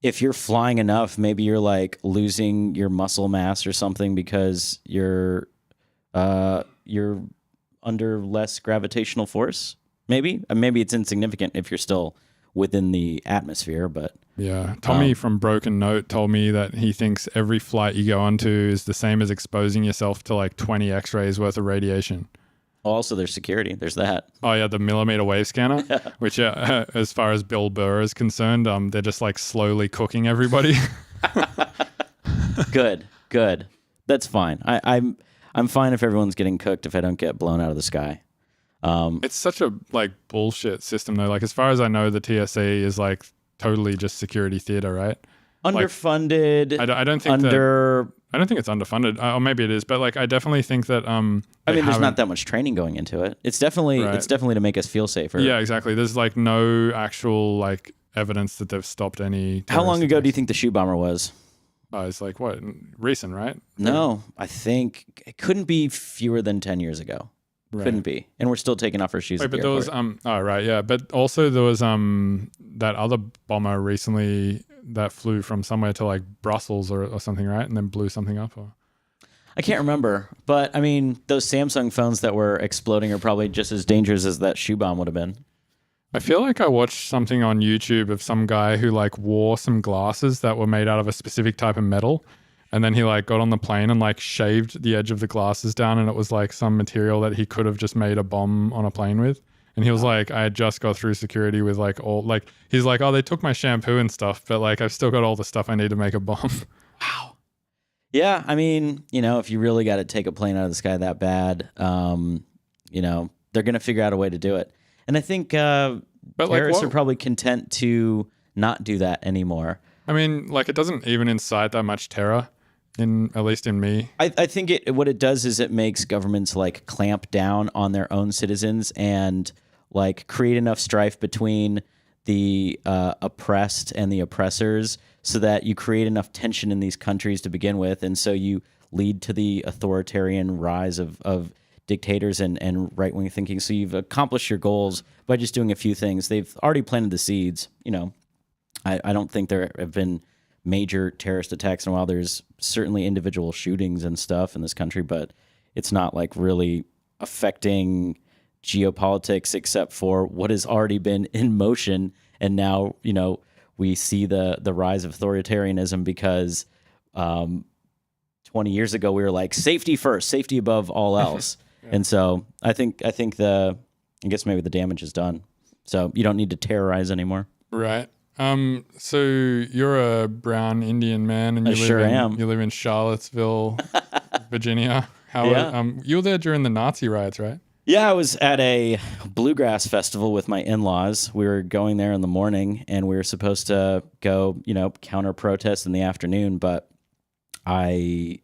S6: if you're flying enough, maybe you're like losing your muscle mass or something because you're under less gravitational force. Maybe it's insignificant if you're still within the atmosphere, but
S5: Yeah. Tommy from Broken Note told me that he thinks every flight you go onto is the same as exposing yourself to like 20 x-rays worth of radiation.
S6: also there's security. There's that.
S5: Oh yeah, the millimeter wave scanner, which as far as Bill Burr is concerned, they're just like slowly cooking everybody.
S6: Good. That's fine. I'm fine if everyone's getting cooked if I don't get blown out of the sky.
S5: It's such a like bullshit system though. Like as far as I know, the TSA is like totally just security theater, right?
S6: Underfunded.
S5: I don't think I don't think it's underfunded, or maybe it is, but like I definitely think that
S6: there's not that much training going into it. It's definitely to make us feel safer.
S5: Yeah, exactly. There's like no actual like evidence that they've stopped any.
S6: How long ago
S5: attacks.
S6: do you think the shoe bomber was?
S5: Oh, it's like what recent, right?
S6: No, I think it couldn't be fewer than 10 years ago.
S5: Right.
S6: Couldn't be, and we're still taking off our shoes.
S5: Wait,
S6: at the
S5: but there was
S6: airport.
S5: oh right, yeah, but also there was that other bomber recently that flew from somewhere to like Brussels or something, right, and then blew something up. Or
S6: I can't remember, but I mean, those Samsung phones that were exploding are probably just as dangerous as that shoe bomb would have been.
S5: I feel like I watched something on YouTube of some guy who like wore some glasses that were made out of a specific type of metal. And then he like got on the plane and like shaved the edge of the glasses down, and it was like some material that he could have just made a bomb on a plane with. And he was like, I had just got through security with like all like, he's like, oh, they took my shampoo and stuff, but like I've still got all the stuff I need to make a bomb.
S6: Wow. Yeah, I mean, if you really got to take a plane out of the sky that bad, they're going to figure out a way to do it. And I think terrorists are probably content to not do that anymore.
S5: I mean, like it doesn't even incite that much terror. At least in me.
S6: I think what it does is it makes governments like clamp down on their own citizens and like create enough strife between the oppressed and the oppressors so that you create enough tension in these countries to begin with. And so you lead to the authoritarian rise of dictators and right-wing thinking. So you've accomplished your goals by just doing a few things. They've already planted the seeds. I don't think there have been major terrorist attacks in a while. There's certainly individual shootings and stuff in this country, but it's not like really affecting geopolitics except for what has already been in motion. And now, we see the rise of authoritarianism because 20 years ago we were like safety first, safety above all else. Yeah. And so I guess maybe the damage is done. So you don't need to terrorize anymore.
S5: Right. So you're a brown Indian man, and you live in Charlottesville, Virginia. You were there during the Nazi riots, right?
S6: Yeah, I was at a bluegrass festival with my in-laws. We were going there in the morning, and we were supposed to go, counter protest in the afternoon. But I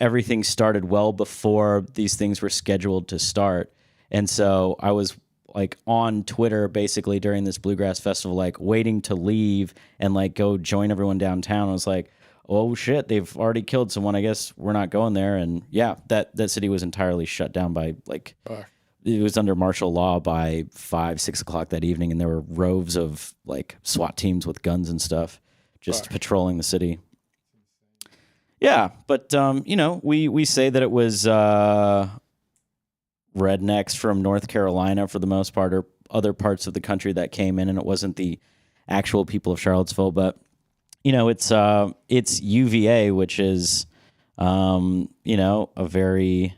S6: everything started well before these things were scheduled to start, and so I was like on Twitter basically during this bluegrass festival, like waiting to leave and like go join everyone downtown. I was like, oh shit, they've already killed someone. I guess we're not going there. And yeah, that city was entirely shut down by it was under martial law by 5-6 o'clock that evening. And there were rows of like SWAT teams with guns and stuff just patrolling the city. Yeah. But, we say that it was, rednecks from North Carolina for the most part, or other parts of the country that came in, and it wasn't the actual people of Charlottesville. But it's UVA, which is a very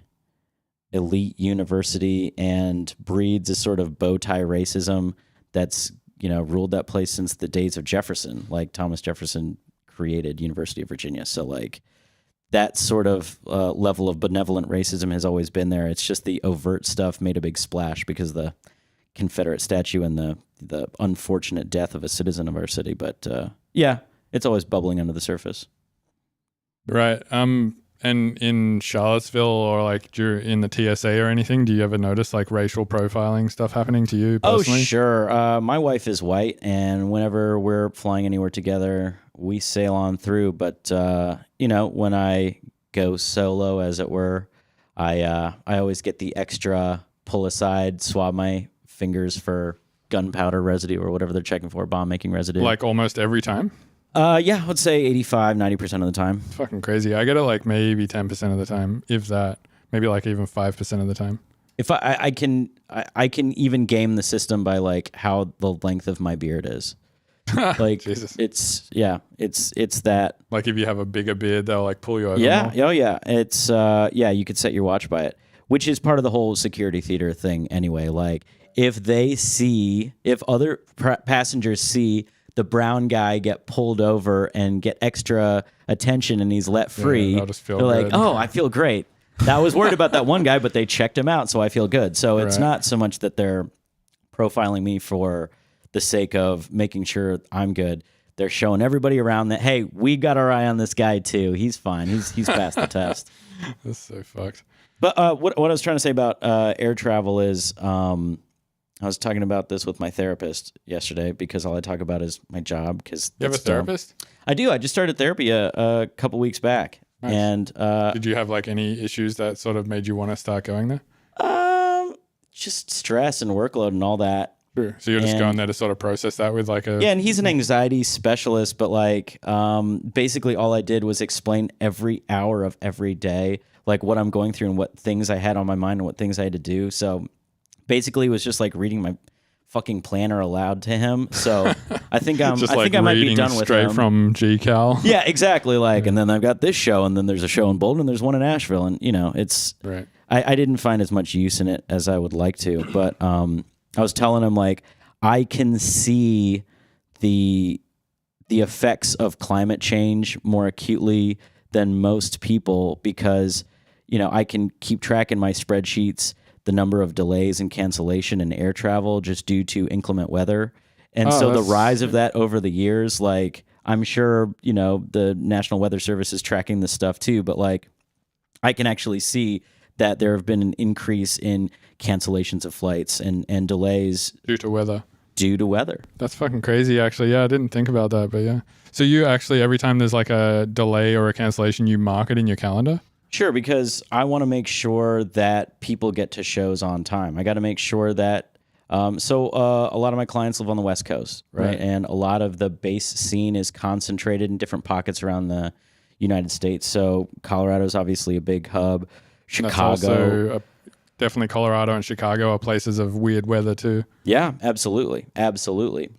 S6: elite university and breeds a sort of bow tie racism that's, ruled that place since the days of Jefferson. Like Thomas Jefferson created University of Virginia. So like that sort of level of benevolent racism has always been there. It's just the overt stuff made a big splash because of the Confederate statue and the unfortunate death of a citizen of our city. But yeah, it's always bubbling under the surface.
S5: Right. And in Charlottesville or like in the TSA or anything, do you ever notice like racial profiling stuff happening to you personally?
S6: Oh, sure. My wife is white, and whenever we're flying anywhere together, we sail on through. But, when I go solo, as it were, I always get the extra pull aside, swab my fingers for gunpowder residue or whatever they're checking for, bomb making residue.
S5: Like almost every time?
S6: Yeah, I would say 85, 90% of the time.
S5: It's fucking crazy. I get it like maybe 10% of the time, if that. Maybe like even 5% of the time.
S6: If I can even game the system by like how the length of my beard is. Like
S5: Jesus.
S6: it's that.
S5: Like if you have a bigger beard, they'll like pull you over.
S6: Yeah,
S5: more.
S6: oh yeah. It's you could set your watch by it, which is part of the whole security theater thing anyway. Like if other passengers see the brown guy get pulled over and get extra attention and he's let free,
S5: they'll just feel
S6: they're like,
S5: good.
S6: oh, I feel great. I was worried about that one guy, but they checked him out, so I feel good. So it's not so much that they're profiling me for the sake of making sure I'm good. They're showing everybody around that, hey, we got our eye on this guy too. He's fine. He's passed the test.
S5: That's so fucked.
S6: But what I was trying to say about air travel is I was talking about this with my therapist yesterday because all I talk about is my job. Because
S5: you have a therapist?
S6: I do. I just started therapy a couple weeks back.
S5: Nice.
S6: And
S5: did you have like any issues that sort of made you want to start going there?
S6: Just stress and workload and all that.
S5: Sure. So you're just going there to sort of process that with like a...
S6: Yeah, and he's an anxiety specialist, but like basically all I did was explain every hour of every day, like what I'm going through and what things I had on my mind and what things I had to do. So basically it was just like reading my fucking planner aloud to him. So I think I might be done with
S5: straight
S6: him.
S5: From GCal.
S6: Yeah, exactly. Like, and then I've got this show, and then there's a show in Bolton, and there's one in Asheville, and it's
S5: right.
S6: I didn't find as much use in it as I would like to, but I was telling him like I can see the effects of climate change more acutely than most people because I can keep track in my spreadsheets the number of delays and cancellation in air travel just due to inclement weather. And so the rise of that over the years, like I'm sure, the National Weather Service is tracking this stuff too, but like I can actually see that there have been an increase in cancellations of flights and delays
S5: due to weather. That's fucking crazy actually. Yeah, I didn't think about that, but yeah. So you actually, every time there's like a delay or a cancellation, you mark it in your calendar?
S6: Sure, because I want to make sure that people get to shows on time. I got to make sure that a lot of my clients live on the West Coast, right? And a lot of the base scene is concentrated in different pockets around the United States. So Colorado is obviously a big hub. Chicago.
S5: Definitely Colorado and Chicago are places of weird weather too.
S6: Yeah, absolutely. Absolutely.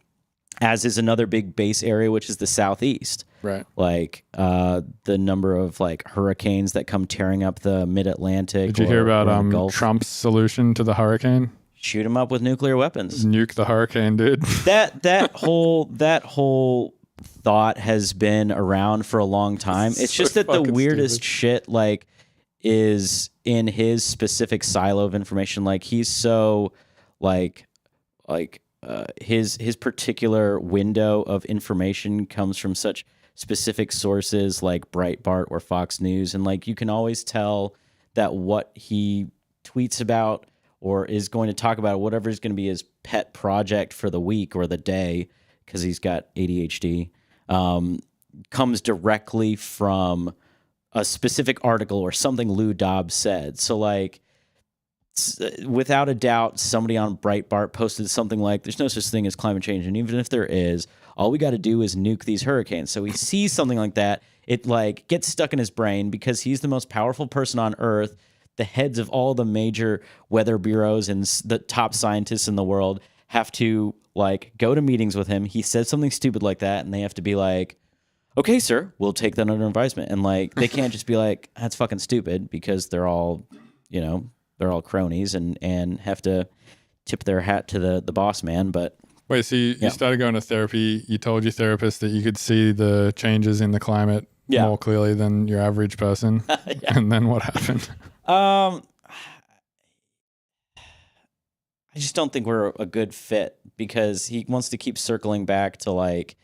S6: As is another big base area, which is the Southeast.
S5: Right.
S6: Like the number of like hurricanes that come tearing up the mid-Atlantic.
S5: Did you hear about Trump's solution to the hurricane?
S6: Shoot them up with nuclear weapons.
S5: Nuke the hurricane, dude.
S6: That whole thought has been around for a long time. It's just that the weirdest shit like is in his specific silo of information. Like he's so his particular window of information comes from such specific sources like Breitbart or Fox News, and like you can always tell that what he tweets about or is going to talk about, whatever is going to be his pet project for the week or the day, because he's got ADHD, comes directly from a specific article or something Lou Dobbs said. So like, without a doubt, somebody on Breitbart posted something like, there's no such thing as climate change. And even if there is, all we got to do is nuke these hurricanes. So he sees something like that. It like gets stuck in his brain because he's the most powerful person on earth. The heads of all the major weather bureaus and the top scientists in the world have to like go to meetings with him. He says something stupid like that, and they have to be like, okay, sir, we'll take that under advisement. And like, they can't just be like, that's fucking stupid, because they're all, they're all cronies and have to tip their hat to the boss man. But
S5: Wait, so you started going to therapy. You told your therapist that you could see the changes in the climate more clearly than your average person. And then what happened?
S6: I just don't think we're a good fit because he wants to keep circling back to like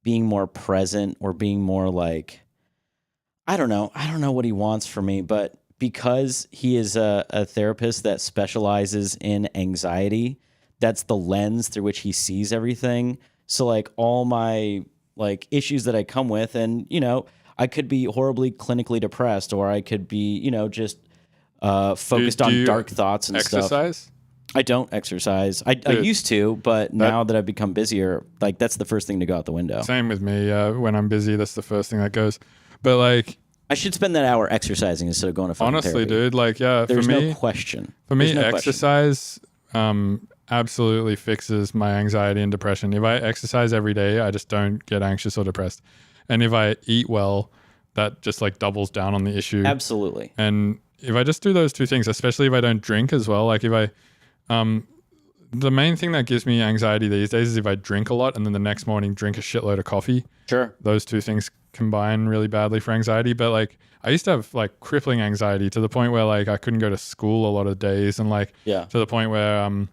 S6: being more present or being more like, I don't know what he wants from me, but because he is a therapist that specializes in anxiety, that's the lens through which he sees everything. So like all my like issues that I come with, and I could be horribly clinically depressed, or I could be just focused on dark thoughts and stuff.
S5: Exercise?
S6: I don't exercise. I used to, but now that I've become busier, like that's the first thing to go out the window.
S5: Same with me. When I'm busy, that's the first thing that goes. But like,
S6: I should spend that hour exercising instead of going to fucking
S5: honestly,
S6: therapy.
S5: dude, like, yeah,
S6: There's
S5: for me,
S6: no question.
S5: For me, exercise absolutely fixes my anxiety and depression. If I exercise every day, I just don't get anxious or depressed. And if I eat well, that just like doubles down on the issue.
S6: Absolutely.
S5: And if I just do those two things, especially if I don't drink as well, like if I, the main thing that gives me anxiety these days is if I drink a lot and then the next morning drink a shitload of coffee.
S6: Sure.
S5: Those two things combine really badly for anxiety. But like I used to have like crippling anxiety to the point where like I couldn't go to school a lot of days, and like to the point where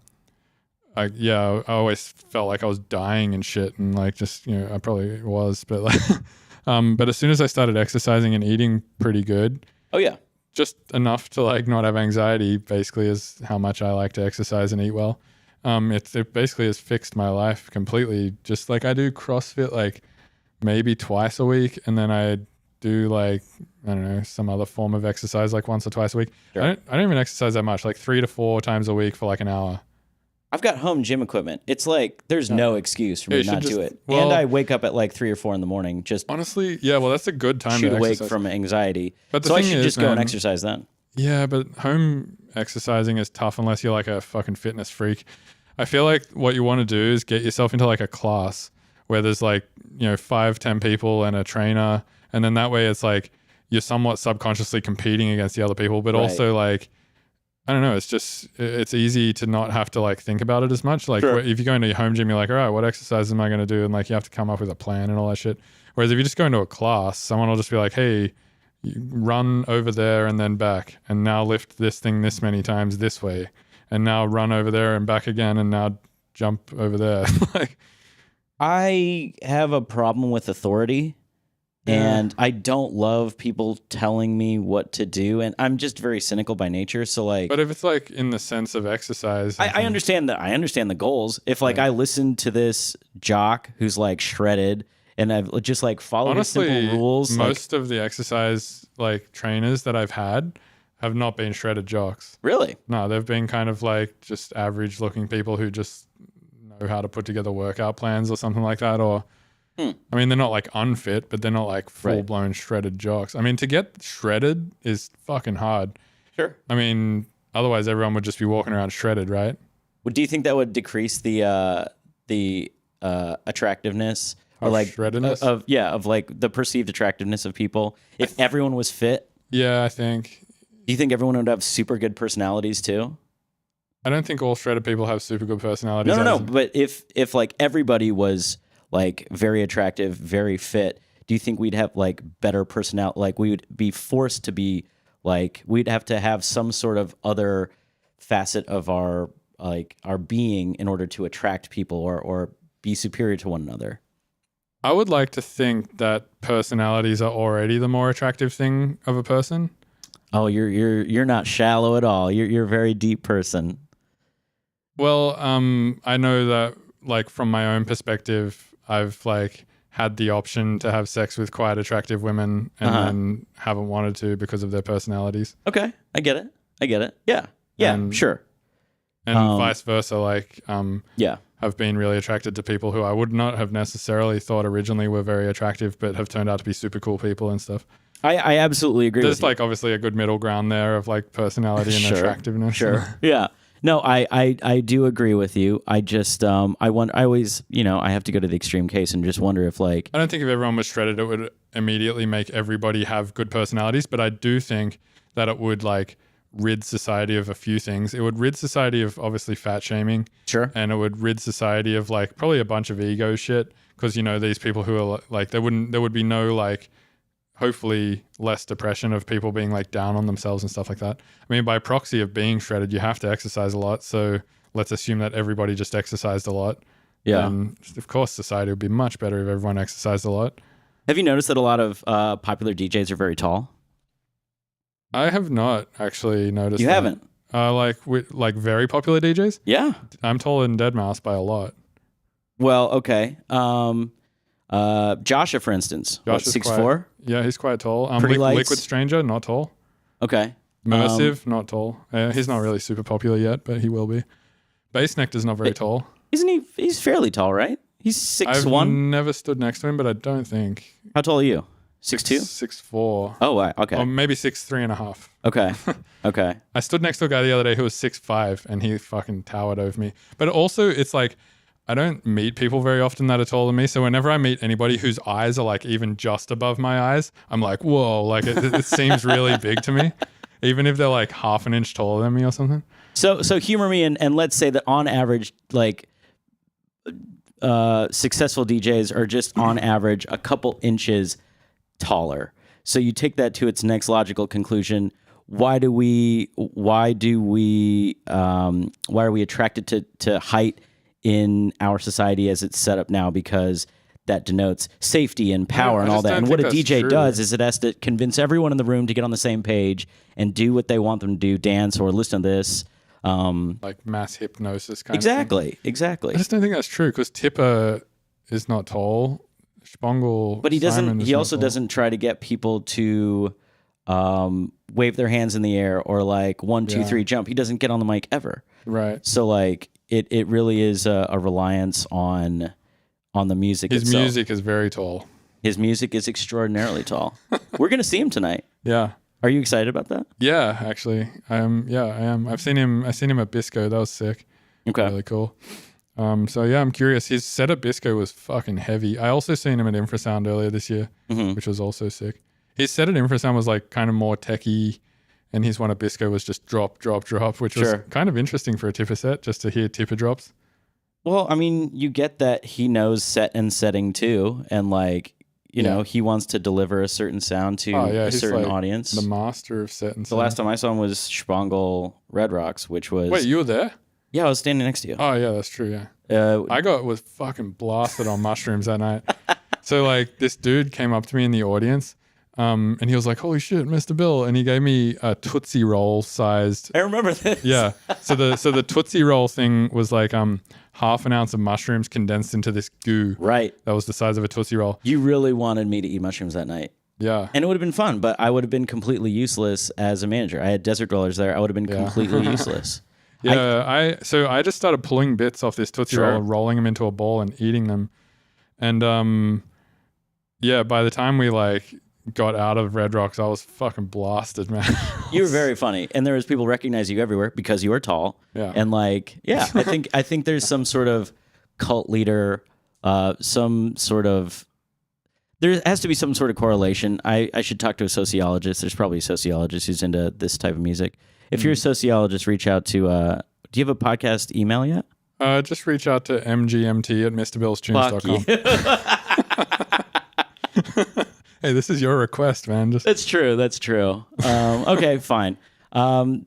S5: I always felt like I was dying and shit, and like just I probably was, but like but as soon as I started exercising and eating pretty good, just enough to like not have anxiety basically is how much I like to exercise and eat well. It basically has fixed my life completely. Just like I do CrossFit like maybe twice a week, and then I do like, I don't know, some other form of exercise like once or twice a week. Sure. I don't even exercise that much, like 3 to 4 times a week for like an hour.
S6: I've got home gym equipment. It's like there's no excuse for me not to do it.
S5: Well,
S6: and I wake up at like 3 or 4 in the morning. Just
S5: honestly, well, that's a good time
S6: shoot
S5: to
S6: awake
S5: exercise.
S6: from anxiety.
S5: But
S6: so I should just go and exercise then.
S5: Yeah, but home exercising is tough unless you're like a fucking fitness freak. I feel like what you want to do is get yourself into like a class where there's like 5-10 people and a trainer, and then that way it's like you're somewhat subconsciously competing against the other people, but also like, I don't know, it's easy to not have to like think about it as much. Like if you go into your home gym, you're like, all right, what exercise am I going to do? And like you have to come up with a plan and all that shit. Whereas if you just go into a class, someone will just be like, hey, you run over there and then back, and now lift this thing this many times this way, and now run over there and back again, and now jump over there. Like,
S6: I have a problem with authority. And I don't love people telling me what to do, and I'm just very cynical by nature. So like,
S5: but if it's like in the sense of exercise,
S6: I understand that. I understand the goals. If like I listen to this jock who's like shredded, and I've just like followed his simple rules.
S5: Most of the exercise like trainers that I've had have not been shredded jocks.
S6: Really?
S5: No, they've been kind of like just average looking people who just know how to put together workout plans or something like that, or. I mean, they're not like unfit, but they're not like full-blown shredded jocks. I mean, to get shredded is fucking hard. Sure. I mean, otherwise everyone would just be walking around shredded, right?
S6: Well, do you think that would decrease the attractiveness or
S5: of
S6: like
S5: shreddedness?
S6: Of like the perceived attractiveness of people if everyone was fit?
S5: Yeah, I think.
S6: Do you think everyone would have super good personalities too?
S5: I don't think all shredded people have super good personalities.
S6: No. But if like everybody was like very attractive, very fit, do you think we'd have like better personality? Like we would be forced to be like, we'd have to have some sort of other facet of our being in order to attract people or be superior to one another.
S5: I would like to think that personalities are already the more attractive thing of a person.
S6: Oh, you're not shallow at all. You're a very deep person.
S5: Well, I know that like from my own perspective, I've like had the option to have sex with quite attractive women and then haven't wanted to because of their personalities.
S6: Okay. I get it. Yeah. Sure.
S5: And vice versa. Like, have been really attracted to people who I would not have necessarily thought originally were very attractive, but have turned out to be super cool people and stuff.
S6: I absolutely agree with you.
S5: There's like obviously a good middle ground there of like personality and attractiveness.
S6: Sure. Yeah. No, I do agree with you. I just I always, I have to go to the extreme case and just wonder if like,
S5: I don't think if everyone was shredded it would immediately make everybody have good personalities, but I do think that it would like rid society of a few things. It would rid society of obviously fat shaming.
S6: Sure.
S5: And it would rid society of like probably a bunch of ego shit, because you know these people who are like there would be no like hopefully less depression of people being like down on themselves and stuff like that. I mean, by proxy of being shredded, you have to exercise a lot. So let's assume that everybody just exercised a lot.
S6: Yeah.
S5: And of course, society would be much better if everyone exercised a lot.
S6: Have you noticed that a lot of popular DJs are very tall?
S5: I have not actually noticed.
S6: You
S5: that.
S6: haven't?
S5: Like very popular DJs?
S6: Yeah.
S5: I'm taller than Deadmau5 by a lot.
S6: Well, okay. Joshua, for instance,
S5: Josh is
S6: 6'4"?
S5: Yeah, he's quite tall.
S6: Pretty lights?
S5: Liquid Stranger, not tall.
S6: Okay.
S5: Mersive, not tall. He's not really super popular yet, but he will be. Bass Nectar's not very tall.
S6: Isn't he? He's fairly tall, right? He's 6'1".
S5: I've never stood next to him, but I don't think.
S6: How tall are you? 6'2"?
S5: 6'4".
S6: Oh, wow. Okay.
S5: Or maybe 6'3.5".
S6: Okay. Okay.
S5: I stood next to a guy the other day who was 6'5", and he fucking towered over me. But also, it's like, I don't meet people very often that are taller than me. So whenever I meet anybody whose eyes are like even just above my eyes, I'm like, whoa, like it seems really big to me, even if they're like half an inch taller than me or something.
S6: So humor me and let's say that on average, like successful DJs are just on average a couple inches taller. So you take that to its next logical conclusion. Why are we attracted to height in our society as it's set up now? Because that denotes safety and power and all that. And what a DJ does is it has to convince everyone in the room to get on the same page and do what they want them to do, dance or listen to this.
S5: Like mass hypnosis kind of thing.
S6: Exactly.
S5: I just don't think that's true, because Tipper is not tall. Spongel,
S6: but he
S5: Simon
S6: doesn't. He also doesn't try to get people to wave their hands in the air or like 1, 2, 3 jump. He doesn't get on the mic ever.
S5: Right.
S6: So like it really is a reliance on the music.
S5: His
S6: itself.
S5: music is very tall.
S6: His music is extraordinarily tall. We're gonna see him tonight.
S5: Yeah.
S6: Are you excited about that?
S5: Yeah, actually, I am. Yeah, I am. I seen him at Bisco. That was sick.
S6: Okay.
S5: Really cool. So yeah, I'm curious. His set at Bisco was fucking heavy. I also seen him at Infrasound earlier this year, which was also sick. His set at Infrasound was like kind of more techie, and his one at Bisco was just drop, drop, drop, which was kind of interesting for a Tipper set, just to hear Tipper drops.
S6: Well, I mean, you get that he knows set and setting too, and like, you know, he wants to deliver a certain sound to a certain audience.
S5: The master of set and
S6: The last time I saw him was Spongel Red Rocks, which was...
S5: Wait, you were there?
S6: Yeah, I was standing next to you.
S5: Oh, yeah, that's true, yeah. I was fucking blasted on mushrooms that night. So, like, this dude came up to me in the audience, and he was like, holy shit, Mr. Bill. And he gave me a Tootsie Roll sized...
S6: I remember this.
S5: Yeah. So the Tootsie Roll thing was like half an ounce of mushrooms condensed into this goo.
S6: Right.
S5: That was the size of a Tootsie Roll.
S6: You really wanted me to eat mushrooms that night.
S5: Yeah.
S6: And it would have been fun, but I would have been completely useless as a manager. I had desert dwellers there. I would have been completely useless.
S5: Yeah, so I just started pulling bits off this Tootsie Roll and rolling them into a ball and eating them. And yeah, by the time we like got out of Red Rocks, I was fucking blasted, man.
S6: You were very funny, and there was people recognize you everywhere because you are tall.
S5: Yeah.
S6: And like, yeah, I think there's some sort of cult leader, some sort of. There has to be some sort of correlation. I should talk to a sociologist. There's probably a sociologist who's into this type of music. If you're a sociologist, reach out to. Do you have a podcast email yet?
S5: Just reach out to mgmt@mrbillstunes.com. Hey, this is your request, man.
S6: That's true. Okay, fine.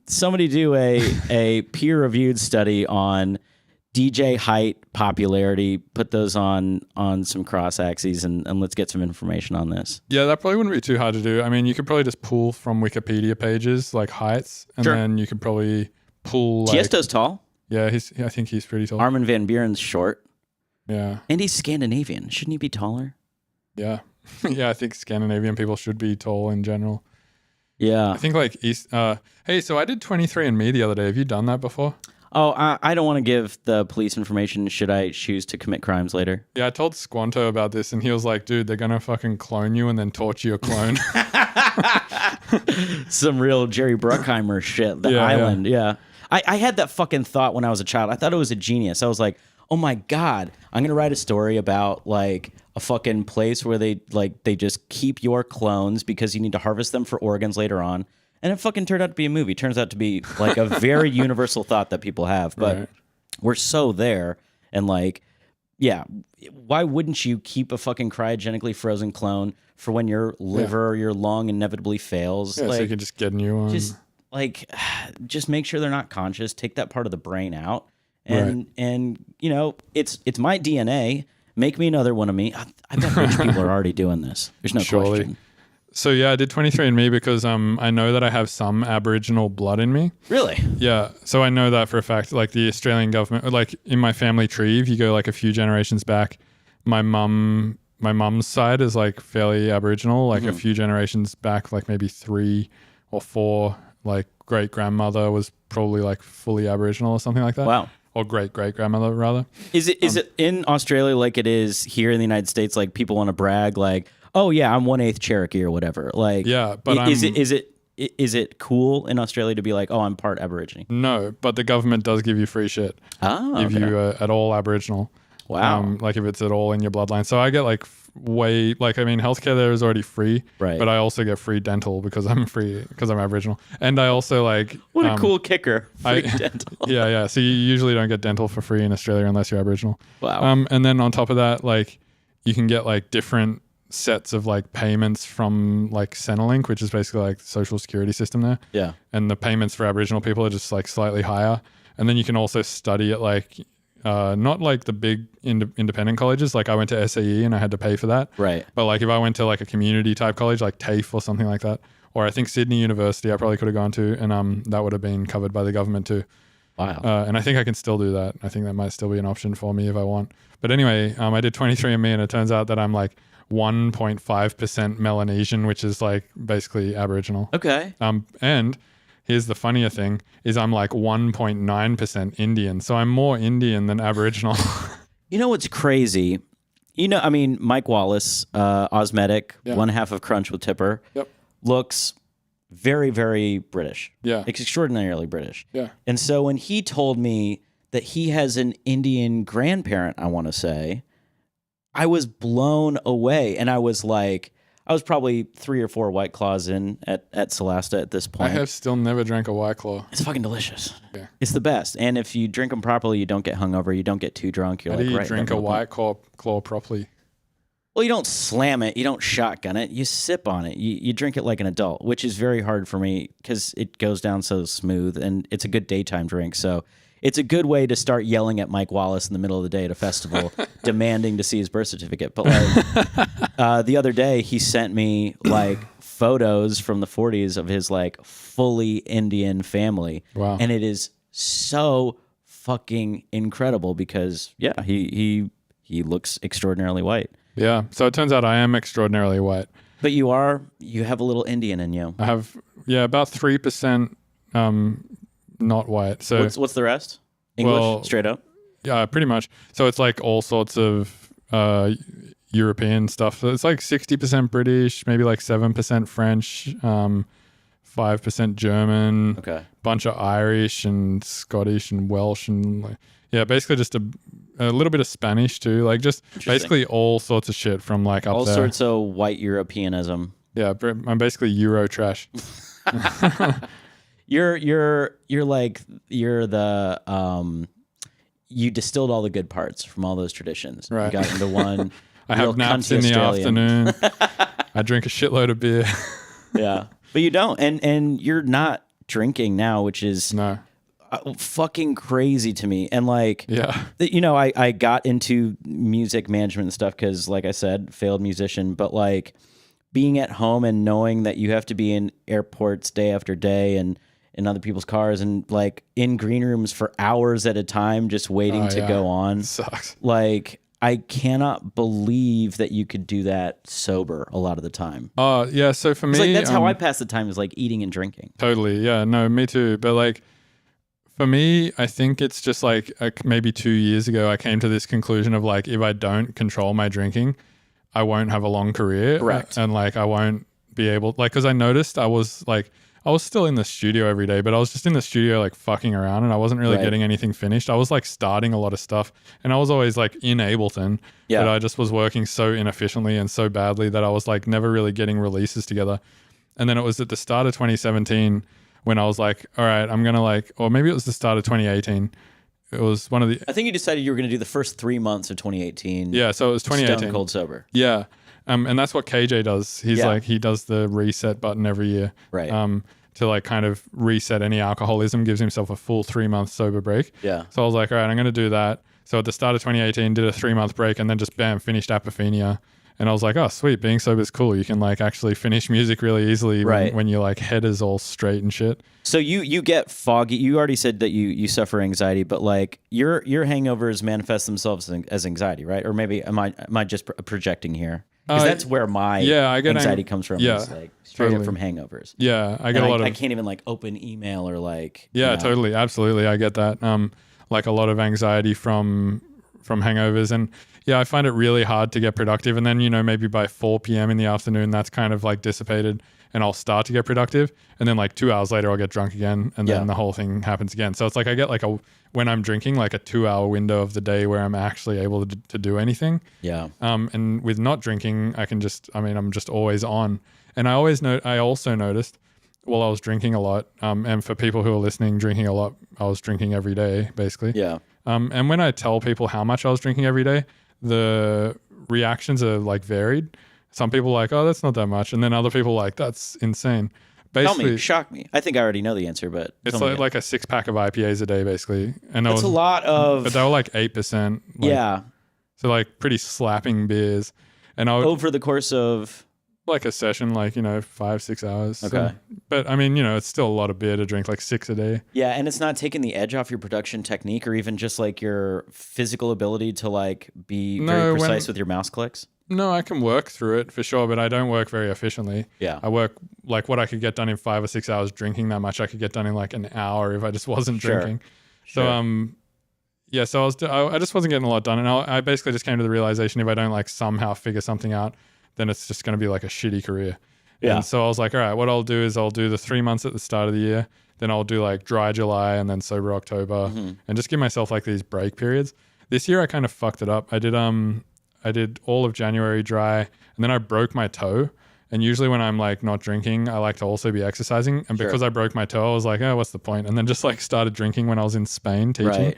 S6: Somebody do a peer-reviewed study on DJ height, popularity. Put those on some cross axes, and let's get some information on this.
S5: Yeah, that probably wouldn't be too hard to do. I mean, you could probably just pull from Wikipedia pages like heights, and then you could probably pull. Like,
S6: Tiesto's tall.
S5: Yeah, I think he's pretty tall.
S6: Armin van Buuren's short.
S5: Yeah,
S6: and he's Scandinavian. Shouldn't he be taller?
S5: Yeah. Yeah, I think Scandinavian people should be tall in general.
S6: Yeah.
S5: I think like East. Hey, so I did 23andMe the other day. Have you done that before?
S6: Oh, I don't want to give the police information should I choose to commit crimes later.
S5: Yeah, I told Squanto about this, and he was like, dude, they're going to fucking clone you and then torture your clone.
S6: Some real Jerry Bruckheimer shit. The island, yeah. I had that fucking thought when I was a child. I thought it was a genius. I was like, oh my God, I'm going to write a story about like a fucking place where they just keep your clones because you need to harvest them for organs later on. And it fucking turned out to be a movie. Turns out to be like a very universal thought that people have. But
S5: Right.
S6: we're so there. And like, yeah, why wouldn't you keep a fucking cryogenically frozen clone for when your liver or your lung inevitably fails?
S5: Yeah,
S6: like,
S5: so you can just get a new one.
S6: just make sure they're not conscious. Take that part of the brain out, and you know, it's my DNA. Make me another one of me. I bet rich people are already doing this. There's no
S5: Surely.
S6: question.
S5: So yeah, I did 23andMe because I know that I have some Aboriginal blood in me.
S6: Really?
S5: Yeah, so I know that for a fact. Like the Australian government, like in my family tree, if you go like a few generations back, my mum's side is like fairly Aboriginal. Like a few generations back, like maybe 3 or 4, like great grandmother was probably like fully Aboriginal or something like that.
S6: Wow.
S5: Or great grandmother rather.
S6: Is it in Australia like it is here in the United States? Like people want to brag, like, oh yeah, I'm 1/8 Cherokee or whatever. Like,
S5: Yeah, but
S6: is it cool in Australia to be like, oh, I'm part Aborigine?
S5: No, but the government does give you free shit if you at all Aboriginal.
S6: Wow.
S5: Like if it's at all in your bloodline. So I get like healthcare there is already free,
S6: Right.
S5: But I also get free dental because I'm Aboriginal, and I also like
S6: What a cool kicker! Free
S5: I-
S6: dental.
S5: yeah. So you usually don't get dental for free in Australia unless you're Aboriginal.
S6: Wow.
S5: And then on top of that, like you can get like different sets of like payments from like Centrelink, which is basically like the social security system there.
S6: Yeah.
S5: And the payments for Aboriginal people are just like slightly higher. And then you can also study at like not like the big independent colleges. Like I went to SAE and I had to pay for that.
S6: Right.
S5: But like if I went to like a community type college like TAFE or something like that, or I think Sydney University I probably could have gone to, and that would have been covered by the government too.
S6: Wow.
S5: And I think I can still do that. I think that might still be an option for me if I want. But anyway, I did 23andMe and it turns out that I'm like 1.5% Melanesian, which is like basically Aboriginal.
S6: Okay.
S5: And here's the funnier thing is I'm like 1.9% Indian. So I'm more Indian than Aboriginal.
S6: You know what's crazy? You know, I mean, Mike Wallace, Osmetic, one half of Crunch with Tipper, looks very, very British.
S5: Yeah.
S6: Extraordinarily British.
S5: Yeah.
S6: And so when he told me that he has an Indian grandparent, I want to say, I was blown away. And I was like, I was probably 3 or 4 White Claws in at Celesta at this
S5: I
S6: point.
S5: have still never drank a White Claw.
S6: It's fucking delicious.
S5: Yeah.
S6: It's the best. And if you drink them properly, you don't get hungover. You don't get too drunk. You're
S5: How
S6: like,
S5: do you
S6: right,
S5: drink a White Claw properly?
S6: Well, you don't slam it. You don't shotgun it. You sip on it. You drink it like an adult, which is very hard for me because it goes down so smooth, and it's a good daytime drink. So it's a good way to start yelling at Mike Wallace in the middle of the day at a festival, demanding to see his birth certificate. But like the other day, he sent me like photos from the 40s of his like fully Indian family.
S5: Wow.
S6: And it is so fucking incredible because he looks extraordinarily white.
S5: Yeah. So it turns out I am extraordinarily white.
S6: But you have a little Indian in you.
S5: I have, about 3% not white. So
S6: What's the rest? English,
S5: Well-
S6: straight up?
S5: yeah, pretty much. So it's like all sorts of European stuff. So it's like 60% British, maybe like 7% French, 5% German,
S6: Okay.
S5: bunch of Irish and Scottish and Welsh and like, basically just a little bit of Spanish too. Like just basically all sorts of shit from like up
S6: All
S5: there.
S6: sorts of white Europeanism.
S5: Yeah, I'm basically Euro trash.
S6: You're the you distilled all the good parts from all those traditions.
S5: Right.
S6: You got into one.
S5: I
S6: real
S5: have naps
S6: cunty
S5: in the
S6: Australian.
S5: afternoon. I drink a shitload of beer.
S6: Yeah, but you don't, and you're not drinking now, which is
S5: No.
S6: fucking crazy to me. And like,
S5: Yeah.
S6: you know, I got into music management and stuff because, like I said, failed musician, but like being at home and knowing that you have to be in airports day after day and in other people's cars and like in green rooms for hours at a time, just waiting to go on.
S5: Sucks.
S6: Like, I cannot believe that you could do that sober a lot of the time.
S5: Yeah. So for me,
S6: It's like that's how I pass the time, is like eating and drinking.
S5: Totally. Yeah. No, me too. But like, for me, I think it's just like maybe 2 years ago, I came to this conclusion of like, if I don't control my drinking, I won't have a long career.
S6: Correct.
S5: And like, I won't be able, like, because I noticed I was still in the studio every day, but I was just in the studio like fucking around and I wasn't really
S6: Right.
S5: getting anything finished. I was like starting a lot of stuff and I was always like in Ableton,
S6: Yeah.
S5: but I just was working so inefficiently and so badly that I was like never really getting releases together. And then it was at the start of 2017 when I was like, all right, I'm going to like, or maybe it was the start of 2018. It was one of the...
S6: I think you decided you were going to do the first 3 months of 2018.
S5: Yeah, so it was 2018.
S6: Stone cold sober.
S5: Yeah. And that's what KJ does. He's like, he does the reset button every year.
S6: Right.
S5: To like kind of reset any alcoholism, gives himself a full 3 month sober break.
S6: Yeah.
S5: So I was like, all right, I'm going to do that. So at the start of 2018, did a 3 month break and then just bam, finished Apophenia. And I was like, oh, sweet, being sober is cool. You can like actually finish music really easily when your like head is all straight and shit.
S6: So you get foggy. You already said that you suffer anxiety, but like your hangovers manifest themselves as anxiety, right? Or maybe am I just projecting here? Because that's where my anxiety comes from.
S5: Yeah,
S6: is like straight up from hangovers.
S5: Yeah, I get a lot of...
S6: I can't even like open email or like...
S5: Yeah, totally. Absolutely. I get that. Like a lot of anxiety from hangovers. And yeah, I find it really hard to get productive. And then, you know, maybe by 4 p.m. in the afternoon, that's kind of like dissipated and I'll start to get productive. And then like 2 hours later, I'll get drunk again. And then the whole thing happens again. So it's like I get like when I'm drinking, like a 2 hour window of the day where I'm actually able to do anything.
S6: Yeah.
S5: And with not drinking, I'm just always on. And I also noticed while I was drinking a lot, and for people who are listening, drinking a lot, I was drinking every day, basically.
S6: Yeah.
S5: And when I tell people how much I was drinking every day, the reactions are like varied. Some people are like, oh, that's not that much. And then other people are like, that's insane. Basically,
S6: tell me, shock me. I think I already know the answer, but
S5: it's like a 6-pack of IPAs a day, basically. And
S6: that's a lot of...
S5: But they were like 8%.
S6: Yeah.
S5: So like pretty slapping beers. And I would...
S6: Over the course of...
S5: Like a session, like, you know, 5-6 hours.
S6: Okay.
S5: So, but I mean, you know, it's still a lot of beer to drink, like 6 a day.
S6: Yeah, and it's not taking the edge off your production technique or even just like your physical ability to like be very precise with your mouse clicks.
S5: No, I can work through it for sure, but I don't work very efficiently.
S6: Yeah.
S5: I work like what I could get done in 5 or 6 hours drinking that much, I could get done in like an hour if I just wasn't drinking.
S6: Sure.
S5: So, yeah, so I just wasn't getting a lot done. And I basically just came to the realization if I don't like somehow figure something out, then it's just going to be like a shitty career. Yeah. And so I was like, all right, what I'll do is I'll do the 3 months at the start of the year. Then I'll do like dry July and then sober October and just give myself like these break periods. This year I kind of fucked it up. I did all of January dry and then I broke my toe. And usually when I'm like not drinking, I like to also be exercising. And because I broke my toe, I was like, oh, what's the point? And then just like started drinking when I was in Spain teaching.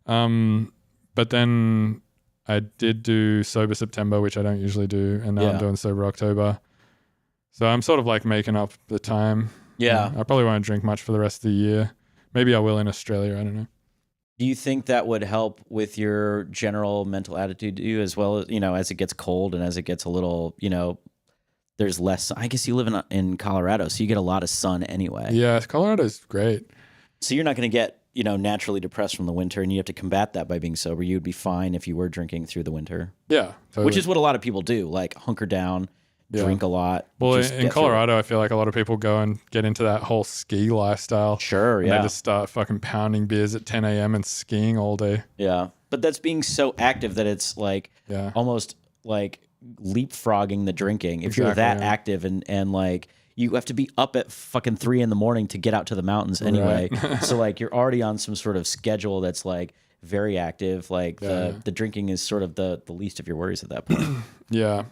S5: Right. But then I did do sober September, which I don't usually do. And now I'm doing sober October. So I'm sort of like making up the time.
S6: Yeah.
S5: I probably won't drink much for the rest of the year. Maybe I will in Australia. I don't know.
S6: Do you think that would help with your general mental attitude to you as well as, you know, as it gets cold and as it gets a little, you know, there's less, I guess you live in Colorado, so you get a lot of sun anyway.
S5: Yeah, Colorado's great.
S6: So you're not going to get, you know, naturally depressed from the winter, and you have to combat that by being sober. You'd be fine if you were drinking through the winter.
S5: Yeah, totally.
S6: Which is what a lot of people do, like hunker down, drink a lot.
S5: Well, in Colorado, I feel like a lot of people go and get into that whole ski lifestyle.
S6: Sure,
S5: and they just start fucking pounding beers at 10 a.m. and skiing all day.
S6: Yeah, but that's being so active that it's like almost like leapfrogging the drinking. If you're that active and like you have to be up at fucking 3 a.m. to get out to the mountains anyway. Right. So like you're already on some sort of schedule that's like very active. Like the drinking is sort of the least of your worries at that point.
S5: Yeah.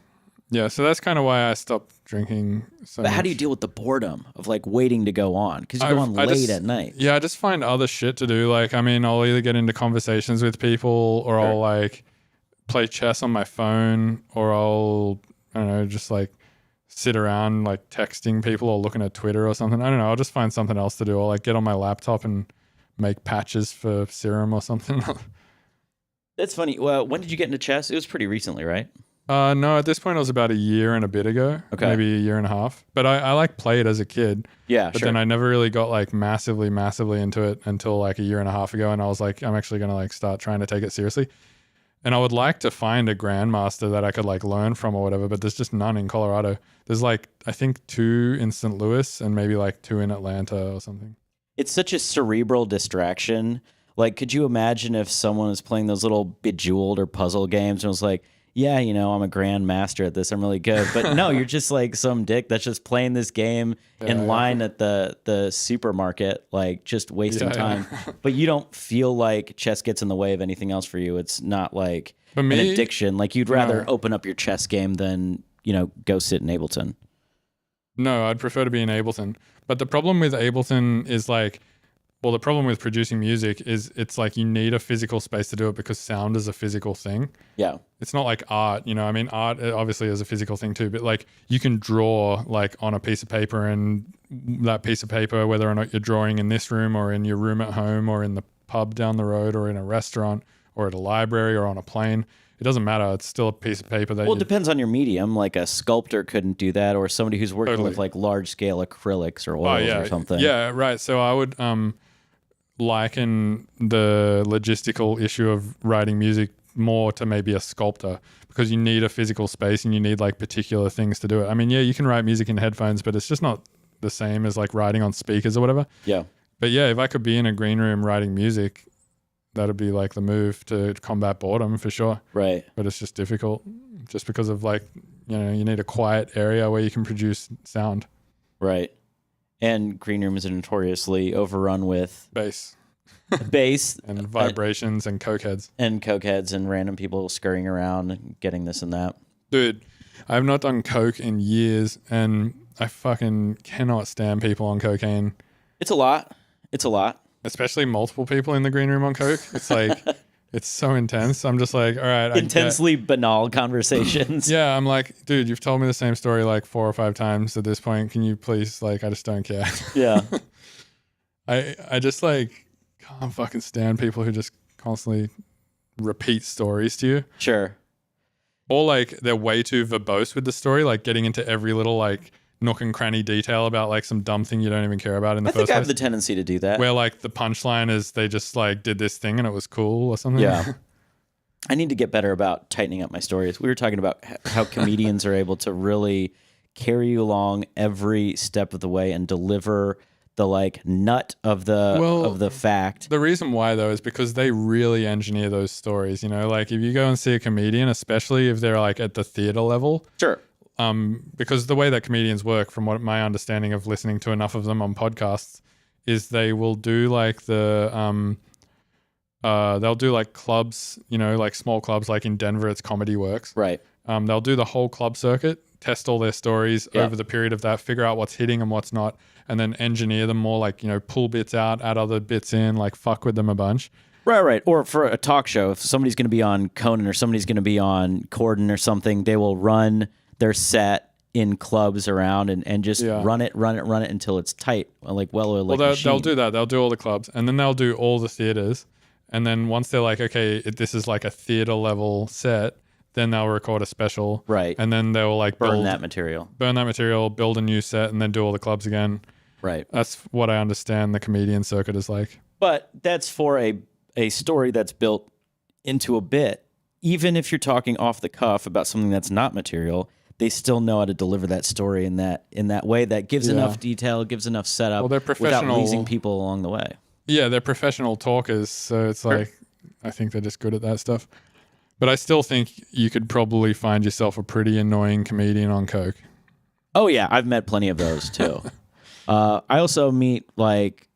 S5: So that's kind of why I stopped drinking so much.
S6: How do you deal with the boredom of like waiting to go on? Because you go on late at night.
S5: Yeah, I just find other shit to do. Like, I mean, I'll either get into conversations with people or I'll like play chess on my phone or I don't know, just like sit around like texting people or looking at Twitter or something. I don't know. I'll just find something else to do. I'll like get on my laptop and make patches for serum or something.
S6: That's funny. Well, when did you get into chess? It was pretty recently, right?
S5: No, at this point it was about a year and a bit ago. Okay. Maybe a year and a half. But I like played as a kid. Yeah, but then I never really got like massively into it until like a year and a half ago. And I was like, I'm actually going to like start trying to take it seriously. And I would like to find a grandmaster that I could like learn from or whatever, but there's just none in Colorado. There's like, I think 2 in St. Louis and maybe like 2 in Atlanta or something.
S6: It's such a cerebral distraction. Like, could you imagine if someone was playing those little Bejeweled or puzzle games and was like, yeah, you know, I'm a grandmaster at this. I'm really good. But no, you're just like some dick that's just playing this game in line at the supermarket, like just wasting time. But you don't feel like chess gets in the way of anything else for you. It's not like an addiction. Like you'd rather open up your chess game than, you know, go sit in Ableton.
S5: No, I'd prefer to be in Ableton. But the problem with Ableton is like, well, the problem with producing music is it's like you need a physical space to do it because sound is a physical thing.
S6: Yeah.
S5: It's not like art, you know. I mean, art obviously is a physical thing too, but like you can draw like on a piece of paper, and that piece of paper, whether or not you're drawing in this room or in your room at home or in the pub down the road or in a restaurant or at a library or on a plane, it doesn't matter. It's still a piece of paper that
S6: Well, it depends on your medium. Like a sculptor couldn't do that, or somebody who's working
S5: Totally.
S6: with like large scale acrylics or oils or something.
S5: Yeah, right. So I would liken the logistical issue of writing music more to maybe a sculptor, because you need a physical space and you need like particular things to do it. I mean, yeah, you can write music in headphones, but it's just not the same as like writing on speakers or whatever.
S6: Yeah.
S5: But yeah, if I could be in a green room writing music, that'd be like the move to combat boredom for sure.
S6: Right.
S5: But it's just difficult just because of like, you know, you need a quiet area where you can produce sound.
S6: Right. And green rooms are notoriously overrun with
S5: Bass
S6: bass
S5: and vibrations and cokeheads.
S6: and cokeheads and random people scurrying around and getting this and that.
S5: Dude, I've not done coke in years, and I fucking cannot stand people on cocaine,
S6: It's a lot. It's a lot.
S5: especially multiple people in the green room on coke. It's like, it's so intense. I'm just like, all right.
S6: Intensely banal conversations.
S5: Yeah, I'm like, dude, you've told me the same story like 4 or 5 times at this point. Can you please, like, I just don't care.
S6: Yeah.
S5: I just like can't fucking stand people who just constantly repeat stories to you.
S6: Sure.
S5: Or like they're way too verbose with the story, like getting into every little like nook and cranny detail about like some dumb thing you don't even care about in the
S6: I
S5: first
S6: think I have
S5: place.
S6: the tendency to do that.
S5: Where like the punchline is they just like did this thing and it was cool or something.
S6: Yeah. I need to get better about tightening up my stories. We were talking about how comedians are able to really carry you along every step of the way and deliver the like nut of the fact.
S5: The reason why though is because they really engineer those stories, you know, like if you go and see a comedian, especially if they're like at the theater level,
S6: Sure.
S5: because the way that comedians work, from what my understanding of listening to enough of them on podcasts, is they will do like they'll do like clubs, you know, like small clubs, like in Denver, it's Comedy Works.
S6: Right.
S5: They'll do the whole club circuit, test all their stories over the period of that, figure out what's hitting and what's not, and then engineer them more, like, you know, pull bits out, add other bits in, like fuck with them a bunch.
S6: Right. Or for a talk show, if somebody's going to be on Conan or somebody's going to be on Corden or something, they will run their set in clubs around and just run it until it's tight, like well-oiled
S5: They'll do that. They'll do all the clubs, and then they'll do all the theaters. And then once they're like, okay, this is like a theater level set, then they'll record a special.
S6: Right.
S5: And then they'll like
S6: burn that material,
S5: build a new set, and then do all the clubs again.
S6: Right.
S5: That's what I understand the comedian circuit is like.
S6: But that's for a story that's built into a bit. Even if you're talking off the cuff about something that's not material, they still know how to deliver that story in that way that gives enough detail, gives enough setup,
S5: Well, they're
S6: without
S5: professional.
S6: losing people along the way.
S5: Yeah, they're professional talkers, so it's like, I think they're just good at that stuff. But I still think you could probably find yourself a pretty annoying comedian on coke.
S6: Oh yeah, I've met plenty of those too. I also meet like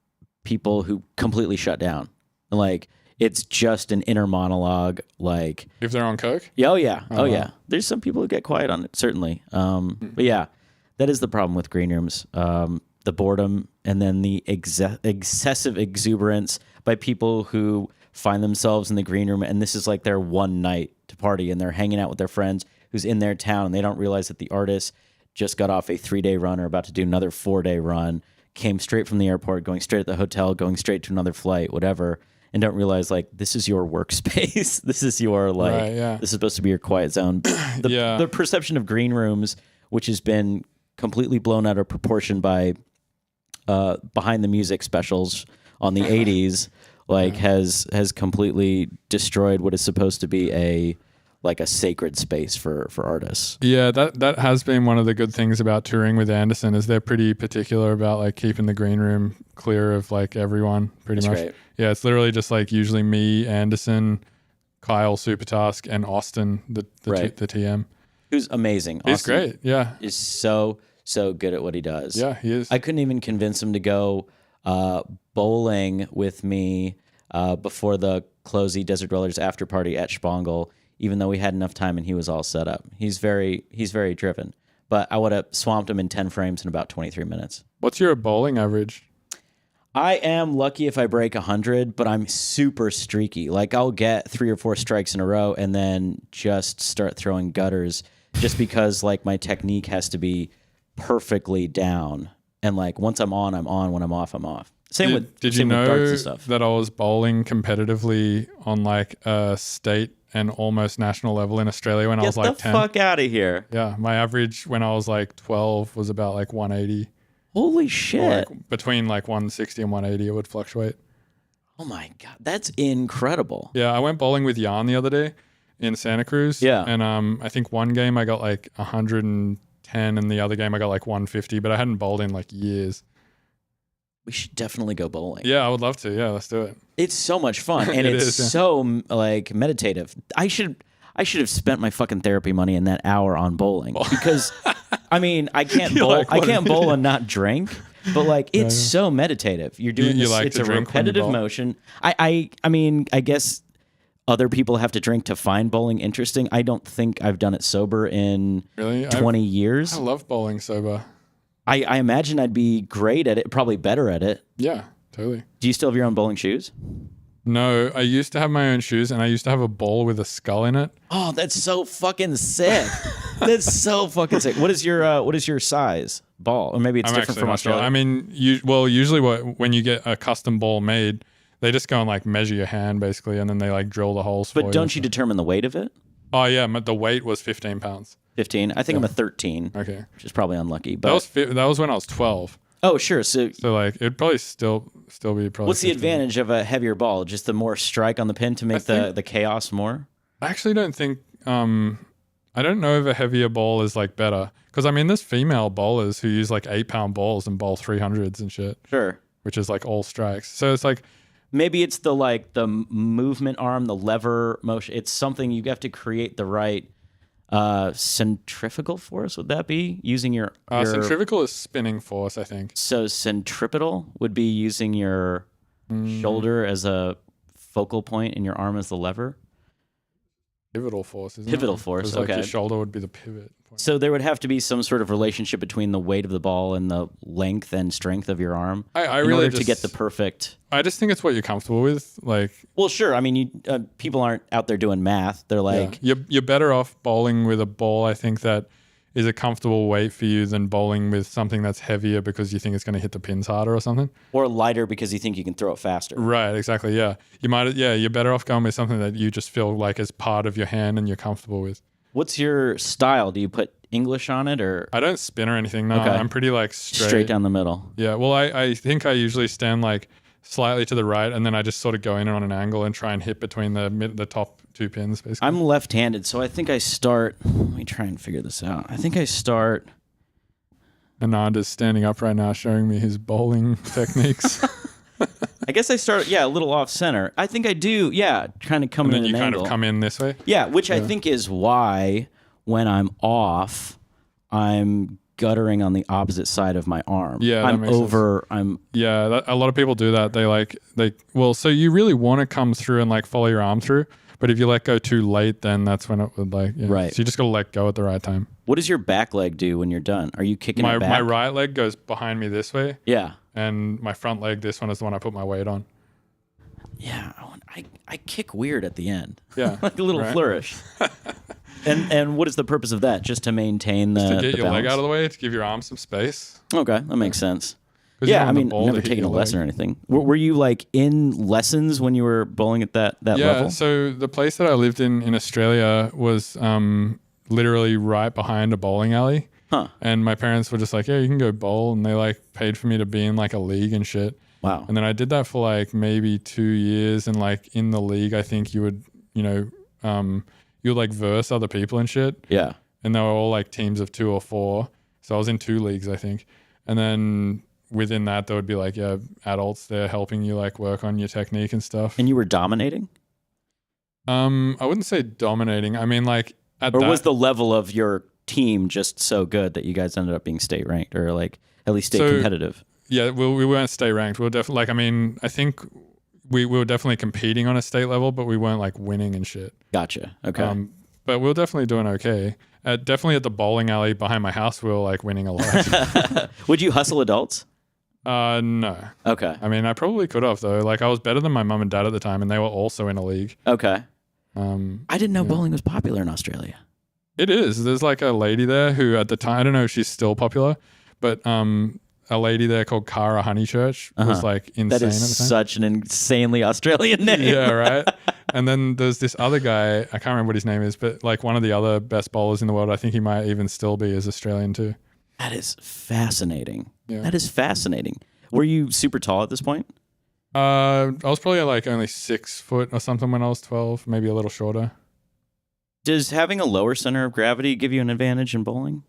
S6: people who completely shut down. Like it's just an inner monologue. Like
S5: If they're on coke?
S6: oh yeah. There's some people who get quiet on it, certainly. But yeah, that is the problem with green rooms. The boredom and then the excessive exuberance by people who find themselves in the green room, and this is like their one night to party, and they're hanging out with their friends who's in their town, and they don't realize that the artist just got off a 3-day run or about to do another 4-day run, came straight from the airport, going straight to the hotel, going straight to another flight, whatever, and don't realize like this is your workspace. This is your this is supposed to be your quiet zone. The perception of green rooms, which has been completely blown out of proportion by behind the music specials on the 80s, like has completely destroyed what is supposed to be a sacred space for artists.
S5: Yeah, that has been one of the good things about touring with Anderson, is they're pretty particular about like keeping the green room clear of like everyone pretty much.
S6: Great.
S5: Yeah, it's literally just like usually me, Anderson, Kyle Supertask, and Austin, the TM.
S6: Who's amazing.
S5: He's
S6: Austin
S5: great. Yeah.
S6: is so good at what he does.
S5: Yeah, he is.
S6: I couldn't even convince him to go bowling with me before the Closey Desert Dwellers after party at Spangle, even though we had enough time and he was all set up. He's very driven. but I would have swamped him in 10 frames in about 23 minutes.
S5: What's your bowling average?
S6: I am lucky if I break 100, but I'm super streaky. Like I'll get 3 or 4 strikes in a row and then just start throwing gutters just because like my technique has to be perfectly down. And like once I'm on, I'm on. When I'm off, I'm off. Same with darts and stuff.
S5: That I was bowling competitively on like a state and almost national level in Australia when I was like 10?
S6: Get the fuck out of here.
S5: Yeah, my average when I was like 12 was about like 180.
S6: Holy shit.
S5: Like between like 160 and 180 it would fluctuate.
S6: Oh my God, that's incredible.
S5: Yeah, I went bowling with Jan the other day in Santa Cruz.
S6: Yeah.
S5: And I think one game I got like 110 and the other game I got like 150, but I hadn't bowled in like years.
S6: We should definitely go bowling.
S5: Yeah, I would love to. Yeah, let's do it.
S6: It's so much fun, and it's so like meditative. I should have spent my fucking therapy money in that hour on bowling because, I mean, I can't bowl.
S5: Like,
S6: I can't bowl and not drink. But like, it's so meditative. You're doing this.
S5: Like
S6: it's a repetitive motion. I mean, I guess other people have to drink to find bowling interesting. I don't think I've done it sober in 20 years.
S5: I love bowling sober.
S6: I imagine I'd be great at it, probably better at it.
S5: Yeah, totally.
S6: Do you still have your own bowling shoes?
S5: No, I used to have my own shoes and I used to have a ball with a skull in it.
S6: Oh, that's so fucking sick. That's so fucking sick. What is your size ball? Or maybe it's different from Australia.
S5: I mean, usually when you get a custom ball made, they just go and like measure your hand basically and then they like drill the holes for you.
S6: But don't you determine the weight of it?
S5: Oh yeah, the weight was 15 pounds.
S6: 15. I think I'm a 13.
S5: Okay.
S6: Which is probably unlucky. But
S5: that was when I was 12.
S6: Oh, sure. So
S5: like it'd probably still be probably.
S6: What's 15. The advantage of a heavier ball? Just the more strike on the pin to make the chaos more?
S5: I actually don't think I don't know if a heavier ball is like better because I mean there's female bowlers who use like 8-pound balls and bowl 300s and shit.
S6: Sure.
S5: Which is like all strikes. So it's like
S6: maybe it's the movement arm, the lever motion. It's something you have to create the right centrifugal force. Would that be using your
S5: centrifugal is spinning force, I think.
S6: So centripetal would be using your shoulder as a focal point and your arm as the lever.
S5: Pivotal force, isn't it?
S6: Pivotal force, okay.
S5: Like your shoulder would be the pivot point.
S6: So there would have to be some sort of relationship between the weight of the ball and the length and strength of your arm in order to get the perfect.
S5: I just think it's what you're comfortable with. Like,
S6: well, sure. I mean, people aren't out there doing math. They're like,
S5: you're better off bowling with a ball. I think that is a comfortable weight for you than bowling with something that's heavier because you think it's going to hit the pins harder or something.
S6: Or lighter because you think you can throw it faster.
S5: Right, exactly, yeah. You're better off going with something that you just feel like is part of your hand and you're comfortable with.
S6: What's your style? Do you put English on it or?
S5: I don't spin or anything, no. Okay. I'm pretty like
S6: straight down the middle.
S5: Yeah, well, I think I usually stand like slightly to the right and then I just sort of go in on an angle and try and hit between the top 2 pins basically.
S6: I'm left-handed, so I think I start, let me try and figure this out. I think I start.
S5: Anand is standing up right now showing me his bowling techniques.
S6: I guess I start, a little off center. I think I do, kind of come in an angle. And then you kind
S5: of come in this way?
S6: Yeah, which I think is why when I'm off, I'm guttering on the opposite side of my arm.
S5: Yeah,
S6: I'm over.
S5: Sense. A lot of people do that. So you really want to come through and like follow your arm through, but if you let go too late, then that's when it would
S6: right.
S5: So you just got to let go at the right time.
S6: What does your back leg do when you're done? Are you kicking it back?
S5: My right leg goes behind me this way.
S6: Yeah.
S5: And my front leg, this one is the one I put my weight on.
S6: Yeah, I kick weird at the end.
S5: Yeah,
S6: like a little flourish. And what is the purpose of that? Just to maintain
S5: to get your
S6: balance?
S5: leg out of the way, to give your arm some space.
S6: Okay, that makes sense. Yeah, I mean, never taken a lesson or anything. Were you like in lessons when you were bowling at that level?
S5: Yeah, so the place that I lived in Australia was literally right behind a bowling alley.
S6: Huh.
S5: And my parents were just like, yeah, you can go bowl. And they like paid for me to be in like a league and shit.
S6: Wow.
S5: And then I did that for like maybe 2 years. And like in the league, I think you would, you would like verse other people and shit.
S6: Yeah.
S5: And they were all like teams of 2 or 4. So I was in 2 leagues, I think. And then within that, there would be like, adults there helping you like work on your technique and stuff.
S6: And you were dominating?
S5: I wouldn't say dominating. I mean, like
S6: was the level of your team just so good that you guys ended up being state ranked or like at least state competitive?
S5: Yeah, we weren't state ranked. We were definitely like, I mean, I think we were definitely competing on a state level, but we weren't like winning and shit.
S6: Gotcha. Okay.
S5: But we were definitely doing okay. Definitely at the bowling alley behind my house, we were like winning a lot.
S6: Would you hustle adults?
S5: No.
S6: Okay.
S5: I mean, I probably could have though. Like I was better than my mum and dad at the time, and they were also in a league.
S6: Okay. I didn't know
S5: yeah.
S6: bowling was popular in Australia.
S5: It is. There's like a lady there who at the time, I don't know if she's still popular, but a lady there called Cara Honeychurch was like insane
S6: That
S5: at the time.
S6: is such an insanely Australian name.
S5: Yeah, right. And then there's this other guy, I can't remember what his name is, but like one of the other best bowlers in the world, I think he might even still be, is Australian too.
S6: That is fascinating.
S5: Yeah.
S6: That is fascinating. Were you super tall at this point?
S5: I was probably like only 6 foot or something when I was 12, maybe a little shorter.
S6: Does having a lower center of gravity give you an advantage in bowling?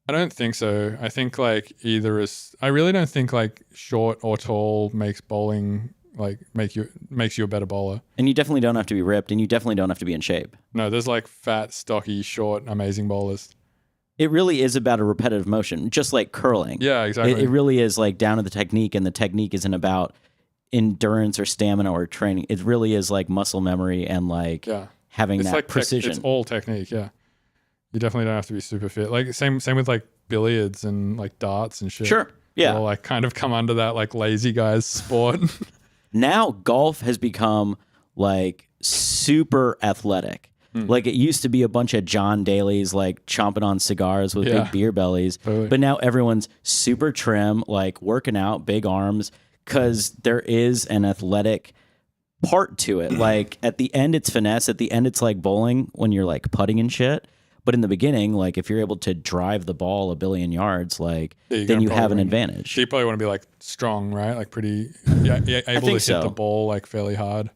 S5: I don't think so. I think like I really don't think like short or tall makes bowling like makes you a better bowler.
S6: And you definitely don't have to be ripped, and you definitely don't have to be in shape.
S5: No, there's like fat, stocky, short, amazing bowlers.
S6: It really is about a repetitive motion, just like curling.
S5: Yeah, exactly.
S6: It really is like down to the technique, and the technique isn't about endurance or stamina or training. It really is like muscle memory and like having
S5: it's
S6: that
S5: like
S6: precision.
S5: It's all technique, yeah. You definitely don't have to be super fit. Like same with like billiards and like darts and shit.
S6: Sure. Yeah.
S5: They all like kind of come under that like lazy guys sport.
S6: Now golf has become like super athletic. Like it used to be a bunch of John Daly's like chomping on cigars with big beer bellies.
S5: Totally.
S6: But now everyone's super trim, like working out, big arms, because there is an athletic part to it. Like at the end, it's finesse. At the end, it's like bowling when you're like putting and shit. But in the beginning, like if you're able to drive the ball a billion yards, like then you have an advantage.
S5: So you probably want to be like strong, right? Like pretty able to hit the ball like fairly hard.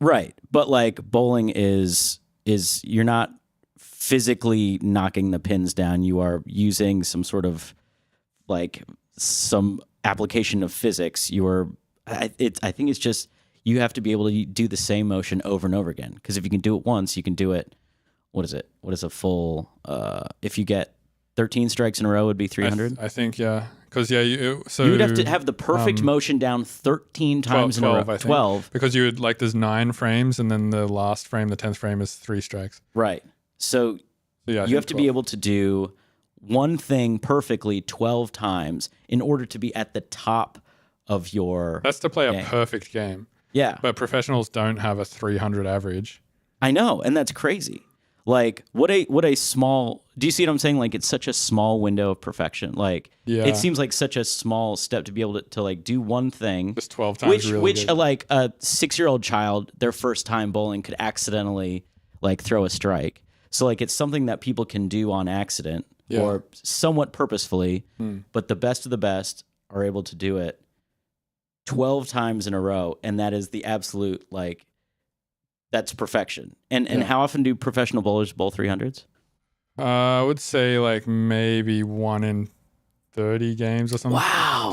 S6: Right. But like bowling is you're not physically knocking the pins down. You are using some sort of like some application of physics. I think it's just you have to be able to do the same motion over and over again. Because if you can do it once, you can do it. What is it? What is a full? If you get 13 strikes in a row, would be 300.
S5: I think because you
S6: would have to have the perfect motion down 13 times
S5: 12,
S6: in a row.
S5: 12 because you would like there's 9 frames and then the last frame, the 10th frame, is 3 strikes.
S6: Right. So you have to
S5: 12.
S6: be able to do one thing perfectly 12 times in order to be at the top of your.
S5: That's to play
S6: game.
S5: A perfect game.
S6: Yeah.
S5: But professionals don't have a 300 average.
S6: I know, and that's crazy. Like what a small. Do you see what I'm saying? Like it's such a small window of perfection. Like it seems like such a small step to be able to like do one thing.
S5: Just 12 times.
S6: Which like a 6-year-old child, their first time bowling could accidentally like throw a strike. So like it's something that people can do on accident or somewhat purposefully. But the best of the best are able to do it 12 times in a row, and that is the absolute like. That's perfection. And how often do professional bowlers bowl 300s?
S5: I would say like maybe 1 in 30 games or something.
S6: Wow.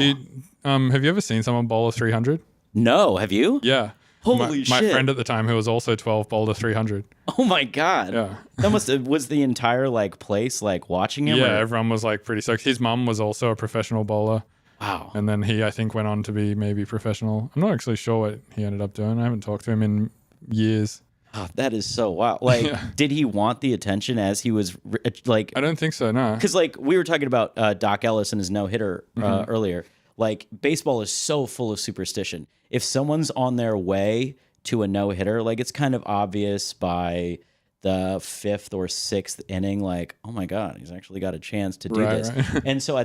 S5: Have you ever seen someone bowl a 300?
S6: No. Have you?
S5: Yeah.
S6: Holy shit.
S5: My friend at the time, who was also 12, bowled a 300.
S6: Oh my God.
S5: Yeah.
S6: That was the entire like place like watching him?
S5: Yeah, everyone was like pretty stoked. His mum was also a professional bowler.
S6: Wow.
S5: And then he, I think, went on to be maybe professional. I'm not actually sure what he ended up doing. I haven't talked to him in years.
S6: Oh, that is so wild. Like, did he want the attention as he was like?
S5: I don't think so. No,
S6: because like we were talking about Doc Ellis and his no hitter earlier. Like baseball is so full of superstition. If someone's on their way to a no hitter, like it's kind of obvious by the 5th or 6th inning. Like, oh my God, he's actually got a chance to do this. Right. And so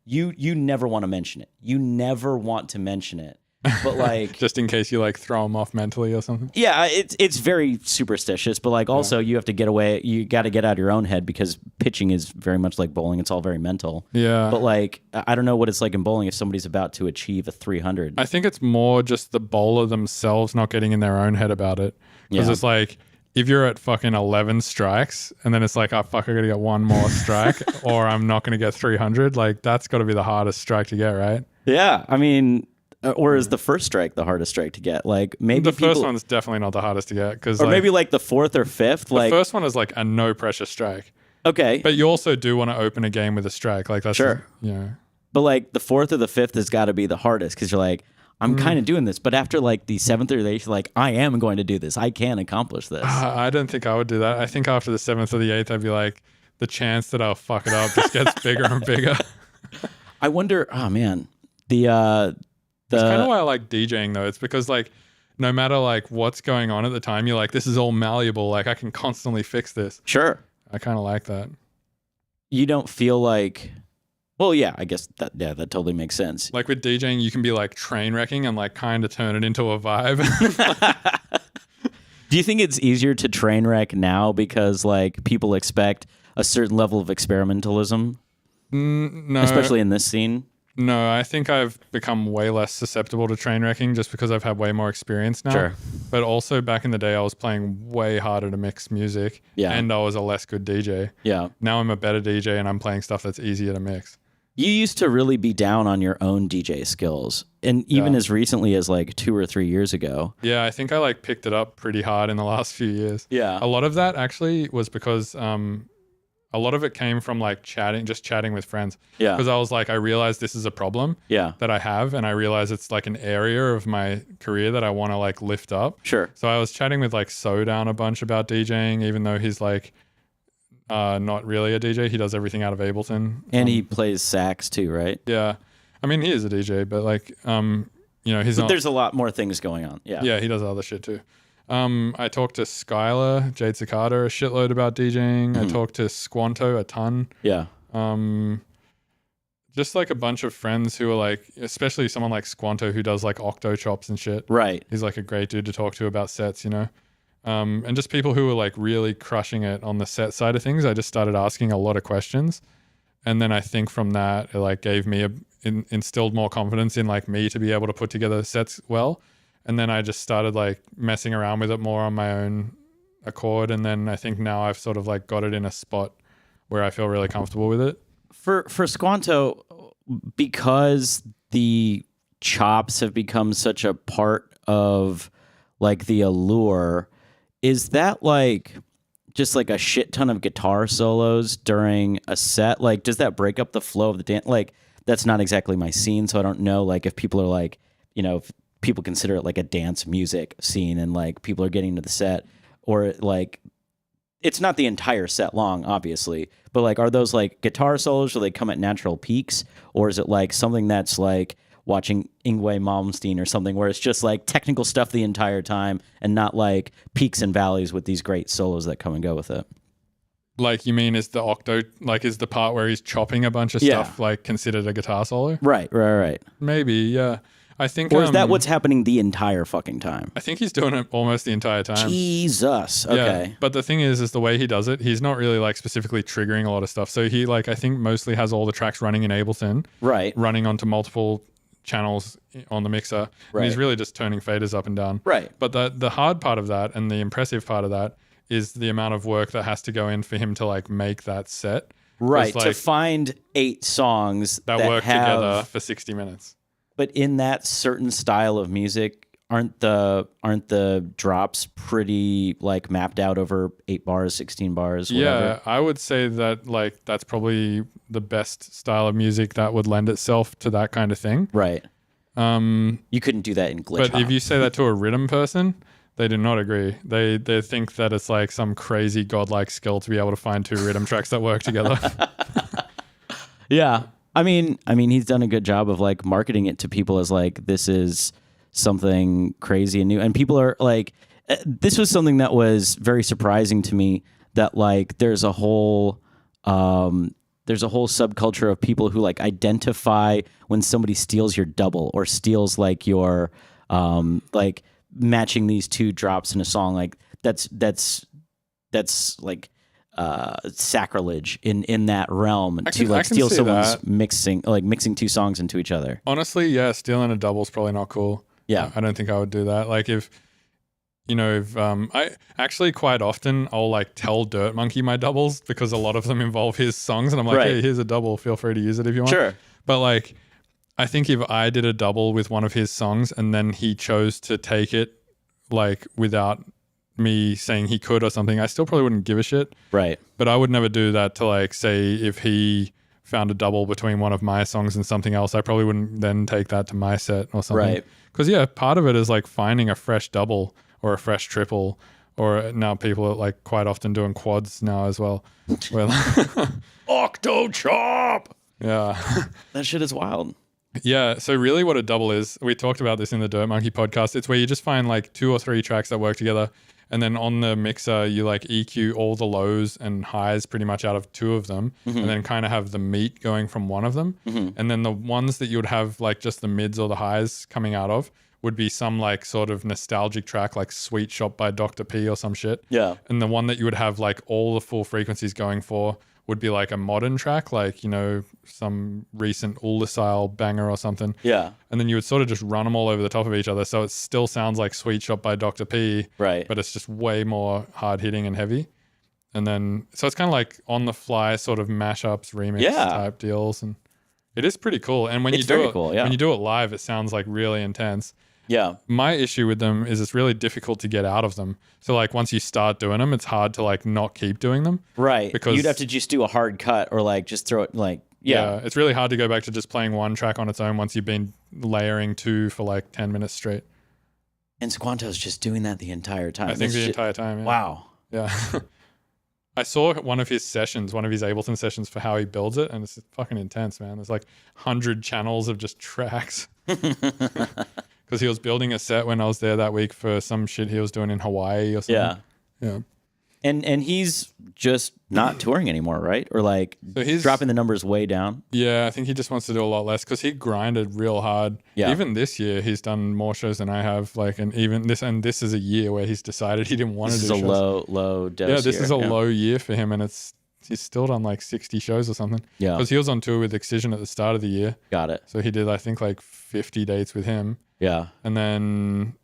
S6: you never want to mention it. You never want to mention it. But like
S5: just in case you like throw them off mentally or something.
S6: Yeah, it's very superstitious, but like also you have to get away. You got to get out of your own head because pitching is very much like bowling. It's all very mental. Yeah. But like I don't know what it's like in bowling if somebody's about to achieve a 300.
S5: I think it's more just the bowler themselves not getting in their own head about it. Because it's like if you're at fucking 11 strikes and then it's like, oh fuck, I gotta get one more strike or I'm not gonna get 300. Like that's got to be the hardest strike to get, right?
S6: Yeah, I mean. Or is the first strike the hardest strike to get? Like maybe
S5: the first one's definitely not the hardest to get,
S6: or maybe like the 4th or 5th.
S5: The first one is like a no pressure strike.
S6: Okay,
S5: but you also do want to open a game with a strike, like that's
S6: sure. But like the 4th or the 5th has got to be the hardest because you're like, I'm kind of doing this, but after like the 7th or the 8th, you're like, I am going to do this. I can accomplish this.
S5: I don't think I would do that. I think after the 7th or the 8th, I'd be like, the chance that I'll fuck it up just gets bigger and bigger.
S6: I wonder. Oh man,
S5: That's kind of why I like DJing though. It's because like no matter like what's going on at the time, you're like, this is all malleable. Like I can constantly fix this.
S6: Sure.
S5: I kind of like that.
S6: You don't feel like. Well, yeah, I guess that totally makes sense.
S5: Like with DJing, you can be like train wrecking and like kind of turn it into a vibe.
S6: Do you think it's easier to train wreck now because like people expect a certain level of experimentalism,
S5: No,
S6: especially in this scene?
S5: No, I think I've become way less susceptible to train wrecking just because I've had way more experience now.
S6: Sure.
S5: But also back in the day, I was playing way harder to mix music.
S6: Yeah.
S5: And I was a less good DJ.
S6: Yeah.
S5: Now I'm a better DJ and I'm playing stuff that's easier to mix.
S6: You used to really be down on your own DJ skills, and even as recently as like 2 or 3 years ago.
S5: Yeah, I think I like picked it up pretty hard in the last few years.
S6: Yeah.
S5: A lot of that actually was because a lot of it came from like chatting with friends.
S6: Yeah.
S5: Because I was like, I realized this is a problem that I have, and I realize it's like an area of my career that I want to like lift up.
S6: Sure.
S5: So I was chatting with like Sodown a bunch about DJing, even though he's like not really a DJ. He does everything out of Ableton.
S6: And he plays sax too, right?
S5: Yeah. I mean, he is a DJ, but like, he's not.
S6: There's a lot more things going on. Yeah.
S5: Yeah, he does other shit too. I talked to Skylar, Jade Cicada, a shitload about DJing. I talked to Squanto a ton.
S6: Yeah.
S5: Just like a bunch of friends who are like, especially someone like Squanto who does like octo chops and shit.
S6: Right.
S5: He's like a great dude to talk to about sets, and just people who were like really crushing it on the set side of things. I just started asking a lot of questions. And then I think from that, it like gave me instilled more confidence in like me to be able to put together sets well. And then I just started like messing around with it more on my own accord. And then I think now I've sort of like got it in a spot where I feel really comfortable with it.
S6: For Squanto, because the chops have become such a part of like the allure, is that like just like a shit ton of guitar solos during a set? Like, does that break up the flow of the dance? Like, that's not exactly my scene, so I don't know like if people are like, if people consider it like a dance music scene and like people are getting into the set, or like it's not the entire set long, obviously, but like are those like guitar solos, or they come at natural peaks, or is it like something that's like watching Yngwie Malmsteen or something where it's just like technical stuff the entire time and not like peaks and valleys with these great solos that come and go with it?
S5: Like, you mean is the part where he's chopping a bunch of stuff like considered a guitar solo?
S6: Right.
S5: Maybe, yeah. I think,
S6: or is that what's happening the entire fucking time?
S5: I think he's doing it almost the entire time.
S6: Jesus. Okay.
S5: Yeah, but the thing is the way he does it, he's not really like specifically triggering a lot of stuff. So he like, I think mostly has all the tracks running in Ableton.
S6: Right.
S5: Running onto multiple channels on the mixer.
S6: Right.
S5: And he's really just turning faders up and down.
S6: Right.
S5: But the hard part of that and the impressive part of that is the amount of work that has to go in for him to like make that set.
S6: Right.
S5: Like,
S6: to find 8 songs that
S5: work
S6: have,
S5: together for 60 minutes.
S6: But in that certain style of music, aren't the drops pretty like mapped out over 8 bars, 16 bars, whatever?
S5: Yeah, I would say that like that's probably the best style of music that would lend itself to that kind of thing.
S6: Right. You couldn't do that in glitch
S5: But if you say that to a rhythm person, they do not agree. They think that it's like some crazy godlike skill to be able to find 2 rhythm tracks that work together.
S6: Yeah. I mean, he's done a good job of like marketing it to people as like this is something crazy and new, and people are like, this was something that was very surprising to me. That like there's a whole subculture of people who like identify when somebody steals your double or steals like your like matching these 2 drops in a song. Like that's like sacrilege in that realm to like steal someone's mixing 2 songs into each other.
S5: Honestly, yeah, stealing a double is probably not cool.
S6: Yeah,
S5: I don't think I would do that. Like if I actually quite often I'll like tell Dirt Monkey my doubles because a lot of them involve his songs, and I'm like, hey, here's a double, feel free to use it if you want.
S6: Sure.
S5: But like, I think if I did a double with one of his songs and then he chose to take it like without me saying he could or something, I still probably wouldn't give a shit.
S6: Right.
S5: But I would never do that to like say if he found a double between one of my songs and something else, I probably wouldn't then take that to my set or something.
S6: Right.
S5: Because yeah, part of it is like finding a fresh double or a fresh triple or now people are like quite often doing quads now as well. Where Octo Chop. Yeah.
S6: That shit is wild.
S5: Yeah. So really what a double is, we talked about this in the Dirt Monkey podcast. It's where you just find like 2 or 3 tracks that work together. And then on the mixer, you like EQ all the lows and highs pretty much out of 2 of them. And then kind of have the meat going from one of them. And then the ones that you would have like just the mids or the highs coming out of would be some like sort of nostalgic track like Sweet Shop by Dr. P or some shit.
S6: Yeah.
S5: And the one that you would have like all the full frequencies going for would be like a modern track, like, you know, some recent Ula style banger or something.
S6: Yeah.
S5: And then you would sort of just run them all over the top of each other. So it still sounds like Sweet Shop by Dr. P,
S6: Right.
S5: but it's just way more hard hitting and heavy. And then, so it's kind of like on the fly sort of mashups, remix type deals. And it is pretty cool. And when
S6: It's
S5: you do
S6: very
S5: it,
S6: cool, yeah.
S5: when you do it live, it sounds like really intense.
S6: Yeah.
S5: My issue with them is it's really difficult to get out of them. So like once you start doing them, it's hard to like not keep doing them.
S6: Right.
S5: Because
S6: you'd have to just do a hard cut or like just throw it like, yeah.
S5: It's really hard to go back to just playing one track on its own once you've been layering 2 for like 10 minutes straight.
S6: And Squanto's just doing that the entire time.
S5: I think the entire time. Yeah.
S6: Wow.
S5: Yeah. I saw one of his sessions, one of his Ableton sessions for how he builds it, and it's fucking intense, man. There's like 100 channels of just tracks. Because he was building a set when I was there that week for some shit he was doing in Hawaii or something. Yeah.
S6: And he's just not touring anymore, right? Or like
S5: So he's
S6: dropping the numbers way down.
S5: Yeah, I think he just wants to do a lot less because he grinded real hard.
S6: Yeah.
S5: Even this year, he's done more shows than I have. Like, and even this is a year where he's decided he didn't want to do shows.
S6: This is a low dose.
S5: Yeah, this
S6: year.
S5: is a low year for him, and he's still done like 60 shows or something.
S6: Yeah.
S5: Because he was on tour with Excision at the start of the year.
S6: Got it.
S5: So he did, I think, like 50 dates with him.
S6: Yeah.
S5: And then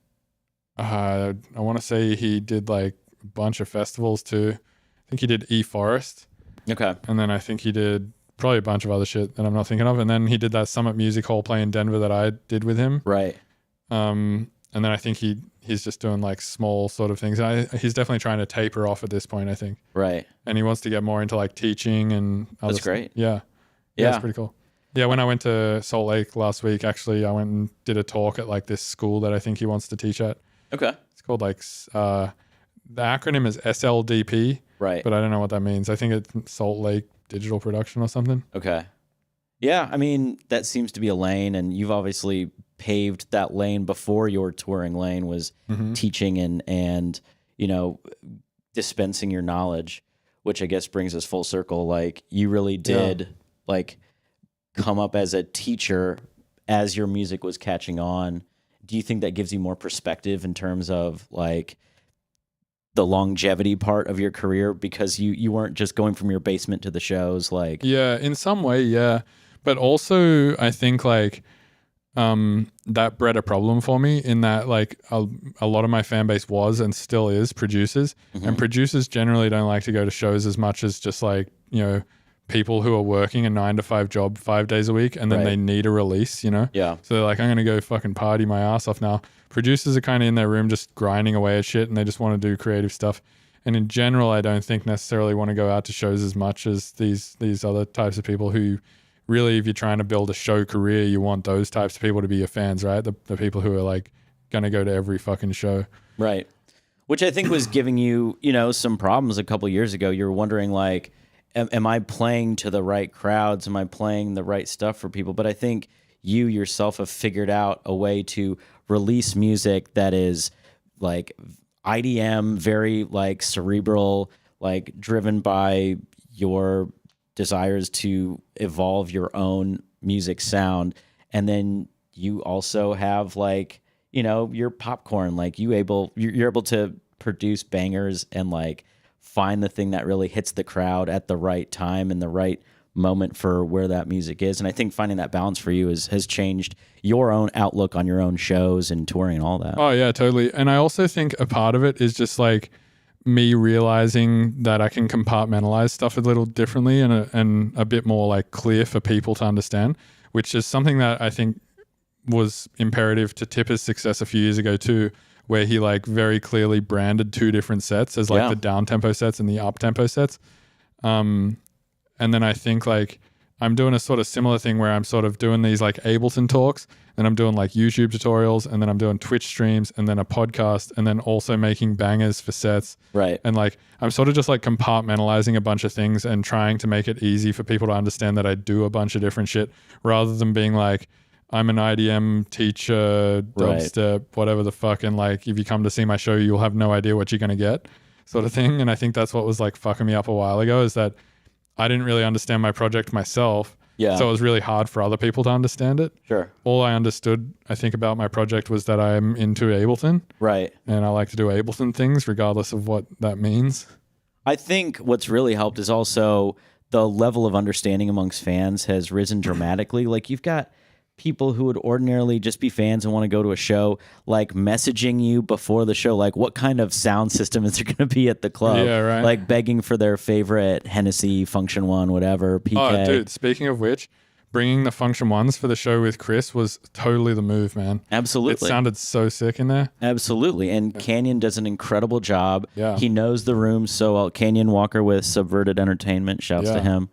S5: I want to say he did like a bunch of festivals too. I think he did E-Forest.
S6: Okay.
S5: And then I think he did probably a bunch of other shit that I'm not thinking of. And then he did that Summit Music Hall play in Denver that I did with him.
S6: Right.
S5: And then I think he's just doing like small sort of things. And he's definitely trying to taper off at this point, I think.
S6: Right.
S5: And he wants to get more into like teaching and other
S6: That's great.
S5: Yeah.
S6: Yeah.
S5: It's pretty cool. Yeah, when I went to Salt Lake last week, actually, I went and did a talk at like this school that I think he wants to teach at.
S6: Okay.
S5: It's called like, the acronym is SLDP.
S6: Right.
S5: But I don't know what that means. I think it's Salt Lake Digital Production or something.
S6: Okay. Yeah, I mean, that seems to be a lane, and you've obviously paved that lane before your touring lane was teaching and you know, dispensing your knowledge, which I guess brings us full circle. Like, you really did like come up as a teacher as your music was catching on. Do you think that gives you more perspective in terms of like the longevity part of your career, because you weren't just going from your basement to the shows? Like,
S5: yeah, in some way, yeah. But also I think like that bred a problem for me in that like a lot of my fan base was and still is producers, and producers generally don't like to go to shows as much as just like, you know, people who are working a 9-to-5 job 5 days a week and then they need a release, you know?
S6: Yeah.
S5: So they're like, I'm going to go fucking party my ass off now. Producers are kind of in their room just grinding away at shit, and they just want to do creative stuff. And in general, I don't think necessarily want to go out to shows as much as these other types of people who really, if you're trying to build a show career, you want those types of people to be your fans, right? The people who are like going to go to every fucking show.
S6: Right. Which I think was giving you, you know, some problems a couple years ago. You were wondering like, am I playing to the right crowds? Am I playing the right stuff for people? But I think you yourself have figured out a way to release music that is like IDM, very like cerebral, like driven by your desires to evolve your own music sound. And then you also have like, you know, your popcorn, like you're able to produce bangers and like find the thing that really hits the crowd at the right time and the right moment for where that music is. And I think finding that balance for you has changed your own outlook on your own shows and touring and all that.
S5: Oh yeah, totally. And I also think a part of it is just like me realizing that I can compartmentalize stuff a little differently and a bit more like clear for people to understand, which is something that I think was imperative to Tipper's success a few years ago too, where he like very clearly branded 2 different sets as like the down tempo sets and the up tempo sets. And then I think like I'm doing a sort of similar thing where I'm sort of doing these like Ableton talks, and I'm doing like YouTube tutorials, and then I'm doing Twitch streams, and then a podcast, and then also making bangers for sets.
S6: Right.
S5: And like I'm sort of just like compartmentalizing a bunch of things and trying to make it easy for people to understand that I do a bunch of different shit, rather than being like, I'm an IDM teacher, dubstep, whatever the fuck, and like if you come to see my show, you'll have no idea what you're gonna get, sort of thing. And I think that's what was like fucking me up a while ago, is that I didn't really understand my project myself.
S6: Yeah.
S5: So it was really hard for other people to understand it.
S6: Sure.
S5: All I understood, I think, about my project was that I'm into Ableton.
S6: Right.
S5: And I like to do Ableton things regardless of what that means.
S6: I think what's really helped is also the level of understanding amongst fans has risen dramatically. Like you've got people who would ordinarily just be fans and want to go to a show, like messaging you before the show, like what kind of sound system is there going to be at the club?
S5: Yeah, right.
S6: Like begging for their favorite Hennessy, Function One, whatever, PK.
S5: Oh, dude, speaking of which, bringing the Function Ones for the show with Chris was totally the move, man.
S6: Absolutely.
S5: It sounded so sick in there.
S6: Absolutely. And Canyon does an incredible job.
S5: Yeah.
S6: He knows the room so well. Canyon Walker with Subverted Entertainment, shouts to him.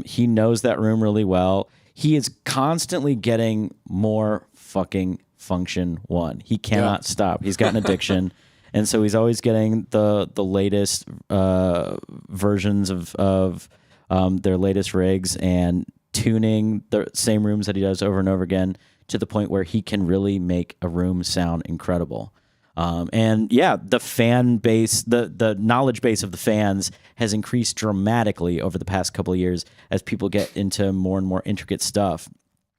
S6: He knows that room really well. He is constantly getting more fucking Function One. He cannot stop. He's got an addiction. And so he's always getting the latest versions of their latest rigs and tuning the same rooms that he does over and over again to the point where he can really make a room sound incredible. And yeah, the fan base, the knowledge base of the fans has increased dramatically over the past couple of years as people get into more and more intricate stuff.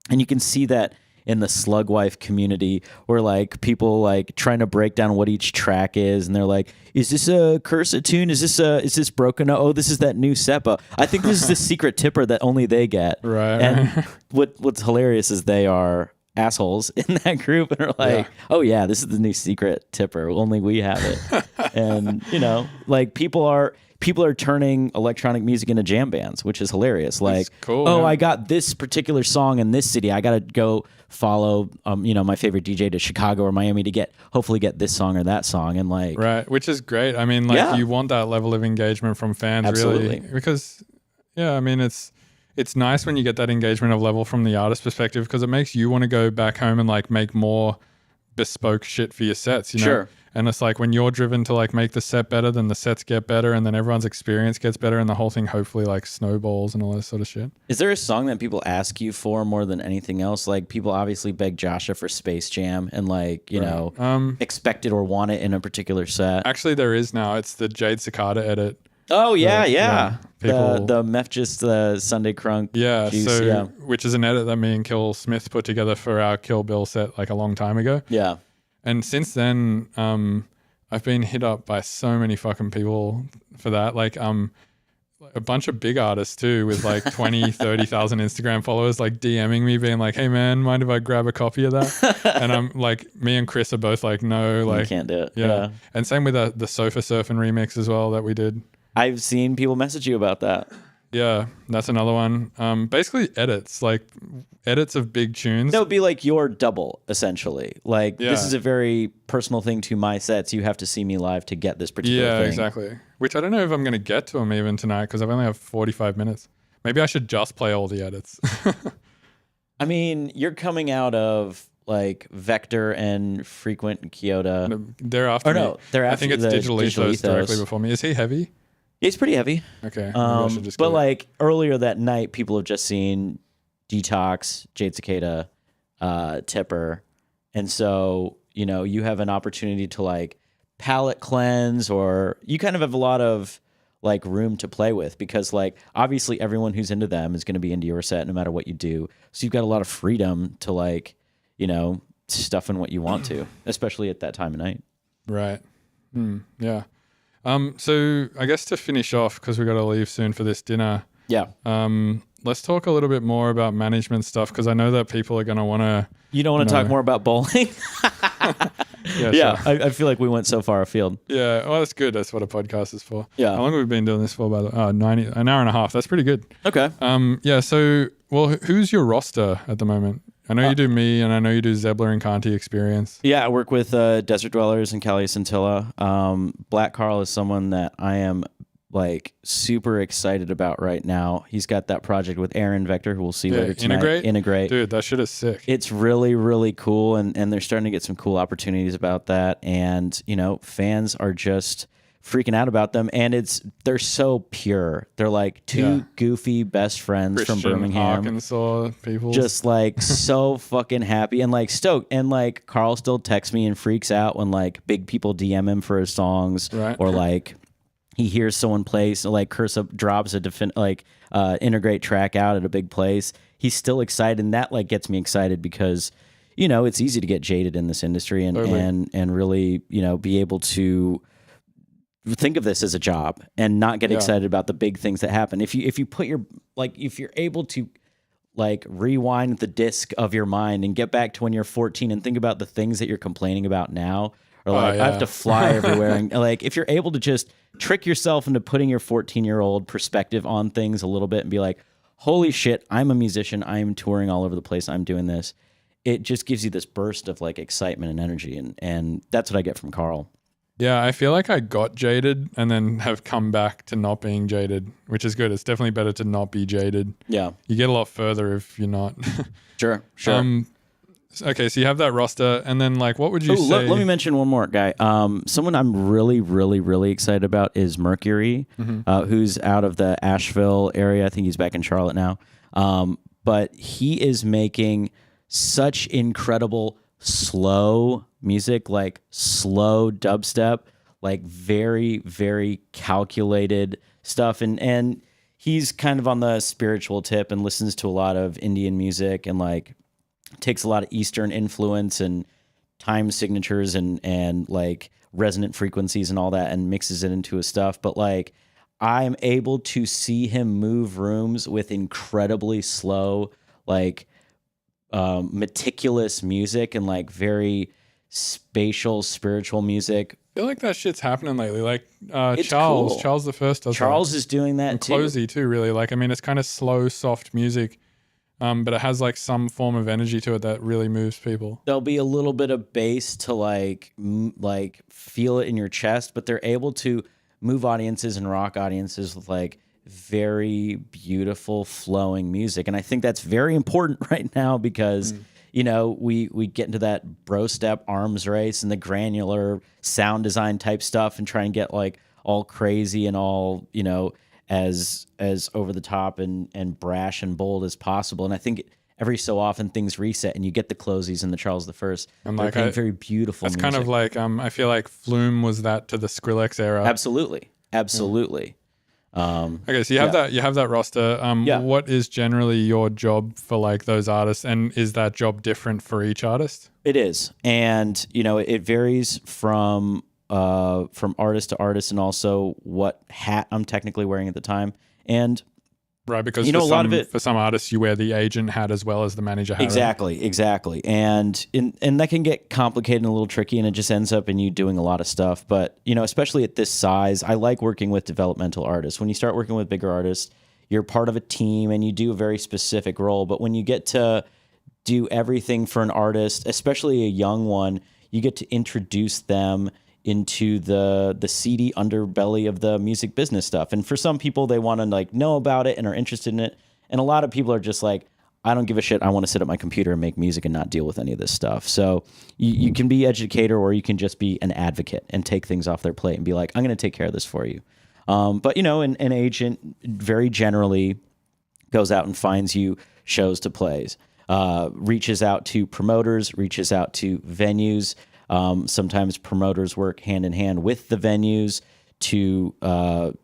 S6: And you can see that in the Slugwife community, where like people like trying to break down what each track is, and they're like, "Is this a Cursa tune? Is this broken? Oh, this is that new SEPA. I think this is the secret tipper that only they get."
S5: Right.
S6: And what's hilarious is they are assholes in that group and are like, "Oh yeah, this is the new secret tipper. Only we have it." And you know, like people are turning electronic music into jam bands, which is hilarious. Like,
S5: cool,
S6: oh,
S5: yeah.
S6: I got this particular song in this city. I got to go follow, my favorite DJ to Chicago or Miami to hopefully get this song or that song. And like,
S5: right, which is great. I mean, like you want that level of engagement from fans,
S6: Absolutely.
S5: really, because I mean, it's nice when you get that engagement of level from the artist perspective, because it makes you want to go back home and like make more bespoke shit for your sets, you know?
S6: Sure.
S5: And it's like when you're driven to like make the set better, then the sets get better, and then everyone's experience gets better, and the whole thing hopefully like snowballs and all that sort of shit.
S6: Is there a song that people ask you for more than anything else? Like people obviously beg Joshua for Space Jam and like, expect it or want it in a particular set.
S5: Actually, there is now. It's the Jade Cicada edit.
S6: Oh yeah.
S5: People,
S6: the Memphis Sunday Crunk.
S5: Yeah,
S6: juice,
S5: which is an edit that me and Kill Smith put together for our Kill Bill set like a long time ago.
S6: Yeah.
S5: And since then, I've been hit up by so many fucking people for that. Like a bunch of big artists too, with like 20, 30,000 Instagram followers, like DMing me being like, "Hey man, mind if I grab a copy of that?" And I'm like, me and Chris are both like, "No, like
S6: you can't do it."
S5: Yeah. And same with the Sofa Surfing remix as well that we did.
S6: I've seen people message you about that.
S5: Yeah, that's another one. Basically edits of big tunes.
S6: That would be like your double, essentially. Like,
S5: Yeah.
S6: this is a very personal thing to my sets. You have to see me live to get this particular
S5: Yeah,
S6: thing.
S5: exactly. Which I don't know if I'm going to get to them even tonight, because I've only have 45 minutes. Maybe I should just play all the edits.
S6: I mean, you're coming out of like Vector and Frequent Kyoto.
S5: They're after me.
S6: they're
S5: I
S6: after
S5: think it's
S6: the
S5: Digital
S6: Digital
S5: Ethos directly
S6: Ethos.
S5: before me. Is he heavy?
S6: It's pretty heavy.
S5: Okay. Maybe I should just
S6: But
S5: go.
S6: like earlier that night, people have just seen Detox, Jade Cicada, Tipper. And so, you have an opportunity to like palette cleanse, or you kind of have a lot of like room to play with, because like obviously everyone who's into them is going to be into your set no matter what you do. So you've got a lot of freedom to like, stuff in what you want to, especially at that time of night.
S5: Right. Yeah. So I guess to finish off, because we got to leave soon for this dinner.
S6: Yeah.
S5: Let's talk a little bit more about management stuff, because I know that people are going to want to.
S6: You don't want to talk more about bowling?
S5: Yeah. Sure.
S6: I feel like we went so far afield.
S5: Yeah. Well, that's good. That's what a podcast is for.
S6: Yeah.
S5: How long have we been doing this for? By the an hour and a half. That's pretty good.
S6: Okay.
S5: Yeah. So, who's your roster at the moment? I know you do me, and I know you do Zebler and Conti Experience.
S6: Yeah, I work with Desert Dwellers and Cali Scintilla. Black Carl is someone that I am like super excited about right now. He's got that project with Aaron Vector, who we'll see later tonight. Integrate.
S5: Dude, that shit is sick.
S6: It's really, really cool, and they're starting to get some cool opportunities about that. And, you know, fans are just freaking out about them, and they're so pure. They're like two goofy best friends
S5: Christian,
S6: from Birmingham,
S5: Arkansas people,
S6: just like so fucking happy and like stoked. And like Carl still texts me and freaks out when like big people DM him for his songs,
S5: right?
S6: Or like he hears someone play, so like Cursa drops a Integrate track out at a big place. He's still excited, and that like gets me excited because, you know, it's easy to get jaded in this industry and really, you know, be able to think of this as a job and not get excited about the big things that happen. If you put your, like, if you're able to like rewind the disc of your mind and get back to when you're 14 and think about the things that you're complaining about now, or like I have to fly everywhere, and like if you're able to just trick yourself into putting your 14-year-old perspective on things a little bit and be like, holy shit, I'm a musician, I'm touring all over the place, I'm doing this, it just gives you this burst of like excitement and energy, and that's what I get from Carl.
S5: Yeah, I feel like I got jaded and then have come back to not being jaded, which is good. It's definitely better to not be jaded.
S6: Yeah.
S5: You get a lot further if you're not.
S6: Sure.
S5: Okay, so you have that roster, and then like, what would you say?
S6: Let me mention one more guy. Someone I'm really, really, really excited about is Mercury, who's out of the Asheville area. I think he's back in Charlotte now. But he is making such incredible slow music, like slow dubstep, like very, very calculated stuff. And he's kind of on the spiritual tip and listens to a lot of Indian music and like takes a lot of Eastern influence and time signatures and like resonant frequencies and all that and mixes it into his stuff. But like I'm able to see him move rooms with incredibly slow, like meticulous music and like very spatial, spiritual music.
S5: I feel like that shit's happening lately. Like
S6: It's
S5: Charles
S6: cool.
S5: the First does
S6: Charles
S5: that.
S6: is doing that
S5: And
S6: too.
S5: Closey too, really. Like, I mean, it's kind of slow, soft music, but it has like some form of energy to it that really moves people.
S6: There'll be a little bit of bass to like feel it in your chest, but they're able to move audiences and rock audiences with like very beautiful flowing music. And I think that's very important right now because you know, we get into that bro step arms race and the granular sound design type stuff and try and get like all crazy and all, you know, as over the top and brash and bold as possible. And I think every so often things reset and you get the Closies and the Charles the First.
S5: And like
S6: very beautiful
S5: That's
S6: music.
S5: kind of like I feel like Flume was that to the Skrillex era.
S6: Absolutely.
S5: Okay, so you have that roster. What is generally your job for like those artists, and is that job different for each artist?
S6: It is, and you know it varies from artist to artist, and also what hat I'm technically wearing at the time. And
S5: right, because
S6: you know,
S5: for some artists you wear the agent hat as well as the manager hat.
S6: Exactly, and that can get complicated and a little tricky, and it just ends up in you doing a lot of stuff. But you know, especially at this size, I like working with developmental artists. When you start working with bigger artists, you're part of a team and you do a very specific role. But when you get to do everything for an artist, especially a young one, you get to introduce them into the seedy underbelly of the music business stuff. And for some people, they want to like know about it and are interested in it. And a lot of people are just like, I don't give a shit. I want to sit at my computer and make music and not deal with any of this stuff. So you can be educator, or you can just be an advocate and take things off their plate and be like, I'm going to take care of this for you. But you know, an agent very generally goes out and finds you shows to plays, reaches out to promoters, reaches out to venues. Sometimes promoters work hand in hand with the venues to